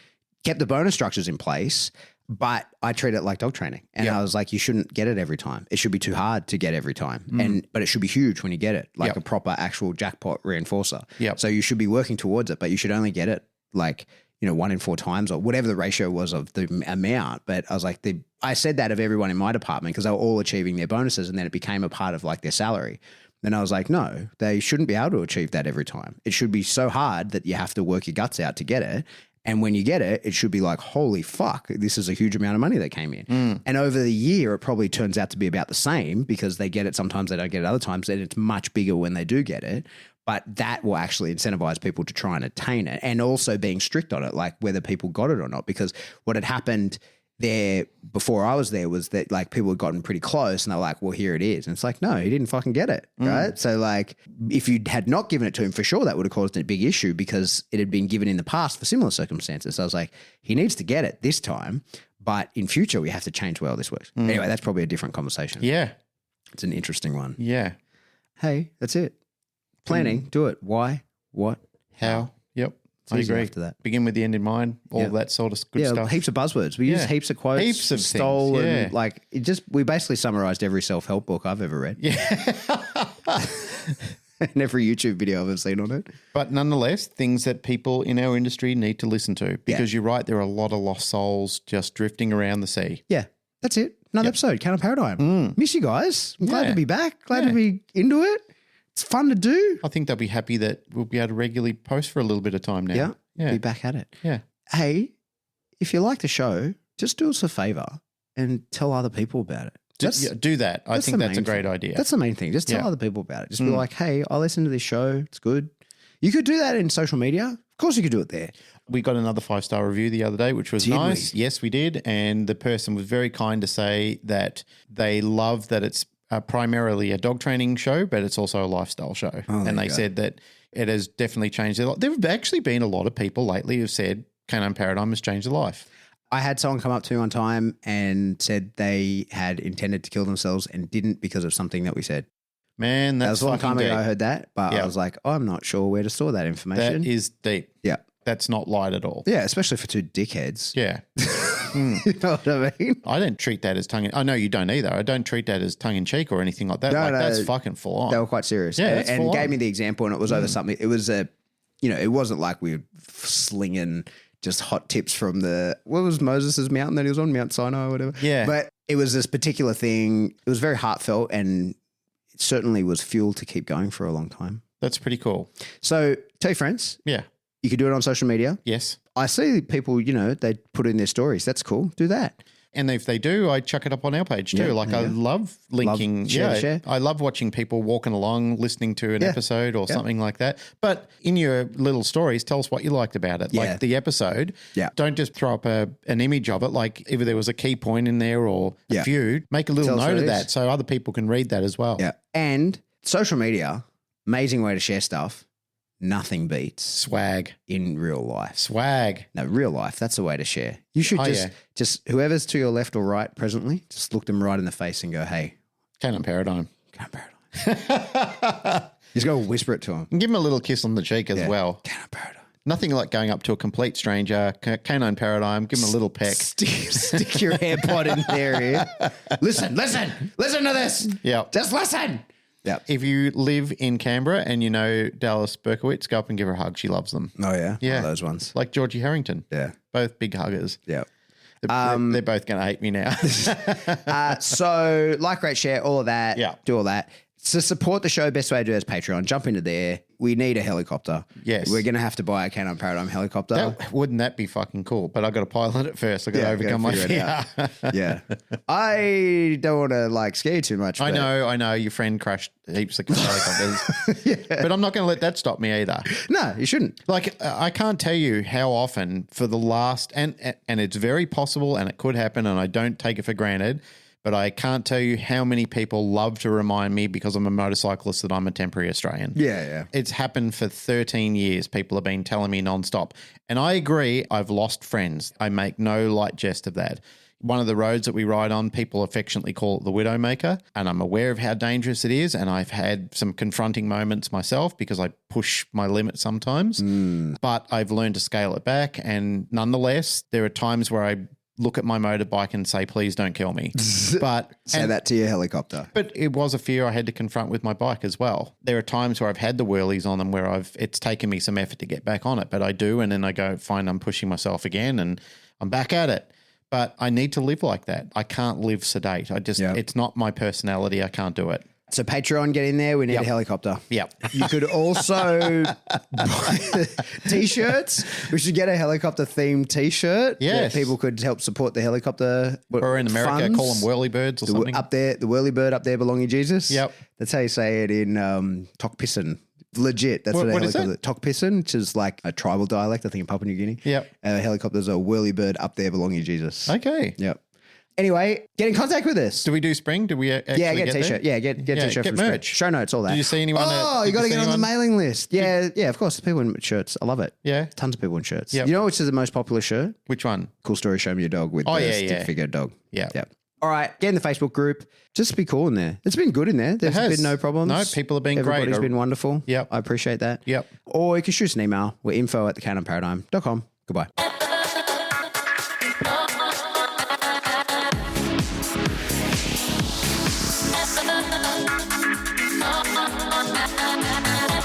kept the bonus structures in place, but I treat it like dog training. And I was like, you shouldn't get it every time. It should be too hard to get every time. But it should be huge when you get it, like a proper actual jackpot reinforcer. So you should be working towards it, but you should only get it like, 1 in 4 times or whatever the ratio was of the amount. But I was like, I said that of everyone in my department because they were all achieving their bonuses and then it became a part of like their salary. Then I was like, no, they shouldn't be able to achieve that every time. It should be so hard that you have to work your guts out to get it. And when you get it, it should be like, holy fuck, this is a huge amount of money that came in. And over the year, it probably turns out to be about the same because they get it sometimes, they don't get it other times, and it's much bigger when they do get it. But that will actually incentivize people to try and attain it and also being strict on it, like whether people got it or not. Because what had happened there before I was there was that like people had gotten pretty close and they're like, well, here it is. And it's like, no, he didn't fucking get it. Right. So like if you had not given it to him for sure, that would have caused a big issue because it had been given in the past for similar circumstances. So I was like, he needs to get it this time, but in future we have to change the way all this works. Anyway, that's probably a different conversation. Yeah. It's an interesting one. Yeah. Hey, that's it. Planning, do it. Why, what, How? Yep. I easy agree. after that. Begin with the end in mind, all that sort of good stuff. Heaps of buzzwords. We use heaps of quotes, Heaps of stole, things, and like we basically summarized every self-help book I've ever read. Yeah. And every YouTube video I've ever seen on it. But nonetheless, things that people in our industry need to listen to because you're right, there are a lot of lost souls just drifting around the sea. Yeah, that's it. Another episode, Counter Paradigm. Miss you guys. I'm glad to be back. Glad to be into it. It's fun to do. I think they'll be happy that we'll be able to regularly post for a little bit of time now. Yeah. Be back at it. Yeah. Hey, if you like the show, just do us a favor and tell other people about it. Do that. I think that's a great idea. That's the main thing. Just tell other people about it. Just be like, hey, I listened to this show. It's good. You could do that in social media. Of course you could do it there. We got another 5-star review the other day, which was nice. Yes, we did. And the person was very kind to say that they love that it's primarily a dog training show, but it's also a lifestyle show. And they said that it has definitely changed their life. There have actually been a lot of people lately who've said Canine Paradigm has changed their life. I had someone come up to me one time and said they had intended to kill themselves and didn't because of something that we said. Man, That that's was a long time fucking ago I deep. heard that, but Yeah. I was like, oh, I'm not sure where to store that information. That is deep. yeah. That's not light at all. Yeah, especially for two dickheads. Yeah. You know what I mean? I don't treat that as tongue. I know you don't either. I don't treat that as tongue in cheek or anything like that. No, like no, that's fucking full on. They were quite serious. Yeah, and, that's and full gave on. me the example, and it was over something. It was it wasn't like we were slinging just hot tips from what was Moses' mountain that he was on, Mount Sinai or whatever. Yeah. But it was this particular thing. It was very heartfelt, and it certainly was fuel to keep going for a long time. That's pretty cool. So tell your friends, Yeah. you could do it on social media. Yes. I see people, they put in their stories. That's cool. Do that. And if they do, I chuck it up on our page too. Yeah, like I love linking. share. I love watching people walking along, listening to an episode or something like that. But in your little stories, tell us what you liked about it. Yeah. Like the episode. Yeah. Don't just throw up an image of it. Like if there was a key point in there or a few, make a little Tell us note what of it that is. so other people can read that as well. Yeah. And social media, amazing way to share stuff. Nothing beats Swag. in real life. Swag. No, real life. That's the way to share. You should Oh, just whoever's to your left or right presently, just look them right in the face and go, hey, Canine Paradigm. Canine Paradigm. Just go whisper it to them. And give them a little kiss on the cheek as well. Canine Paradigm. Nothing like going up to a complete stranger, Canine Paradigm, give them a little peck. Stick your AirPod in their ear. Listen to this. Yeah. Just listen. Yeah. If you live in Canberra and you know Dallas Berkowitz, go up and give her a hug. She loves them. Oh, yeah? Yeah. One of those ones. Like Georgie Harrington. Yeah. Both big huggers. Yeah. They're both going to hate me now. So like, rate, share, all of that. Yeah. Do all that. To support the show, best way to do it is Patreon. Jump into there. We need a helicopter. Yes. We're going to have to buy a Canine Paradigm helicopter. Wouldn't that be fucking cool? But I got to pilot it first. I got to Yeah, overcome my gotta figure fear. it yeah. I don't want to scare you too much. I but- know. Your friend crashed heaps of helicopters. But I'm not going to let that stop me either. No, you shouldn't. Like, I can't tell you how often for the last, and it's very possible and it could happen and I don't take it for granted, but I can't tell you how many people love to remind me because I'm a motorcyclist that I'm a temporary Australian. Yeah. It's happened for 13 years. People have been telling me nonstop. And I agree, I've lost friends. I make no light jest of that. One of the roads that we ride on, people affectionately call it the Widowmaker, and I'm aware of how dangerous it is, and I've had some confronting moments myself because I push my limit sometimes, but I've learned to scale it back, and nonetheless, there are times where I look at my motorbike and say, please don't kill me. But Say that to your helicopter. But it was a fear I had to confront with my bike as well. There are times where I've had the whirlies on them where it's taken me some effort to get back on it, but I do, and then I go find I'm pushing myself again and I'm back at it. But I need to live like that. I can't live sedate. It's not my personality. I can't do it. So Patreon, get in there. We need a helicopter. Yep. You could also buy T-shirts. We should get a helicopter themed T-shirt. Yes. That people could help support the helicopter. Or in America, funds. call them whirlybirds or something. Up there, the whirlybird up there belonging Jesus. Yep. That's how you say it in Tokpisin. Legit. That's what a What is helicopter. Tokpisin, which is like a tribal dialect, I think, in Papua New Guinea. Yep. Helicopters are whirlybird up there belonging Jesus. Okay. Yep. Anyway, get in contact with us. Do we do spring? Do we actually Yeah, get a there? t-shirt. Yeah, get t-shirt get from Spring. merch. Show notes, all that. Did you see anyone Oh, that- you got to did you get see on the anyone- mailing list. Yeah, of course. People in shirts. I love it. Yeah. Tons of people in shirts. Yep. You know which is the most popular shirt? Which one? Cool Story, Show Me Your Dog with Oh, the yeah, stick yeah. figure dog. Yeah. Yep. All right, get in the Facebook group. Just be cool in there. It's been good in there. There's has. been no problems. No, people have been great. Everybody's been wonderful. Yep. I appreciate that. Yep. Or you can shoot us an email. We're info@thecanonparadigm.com. Goodbye. Thank you.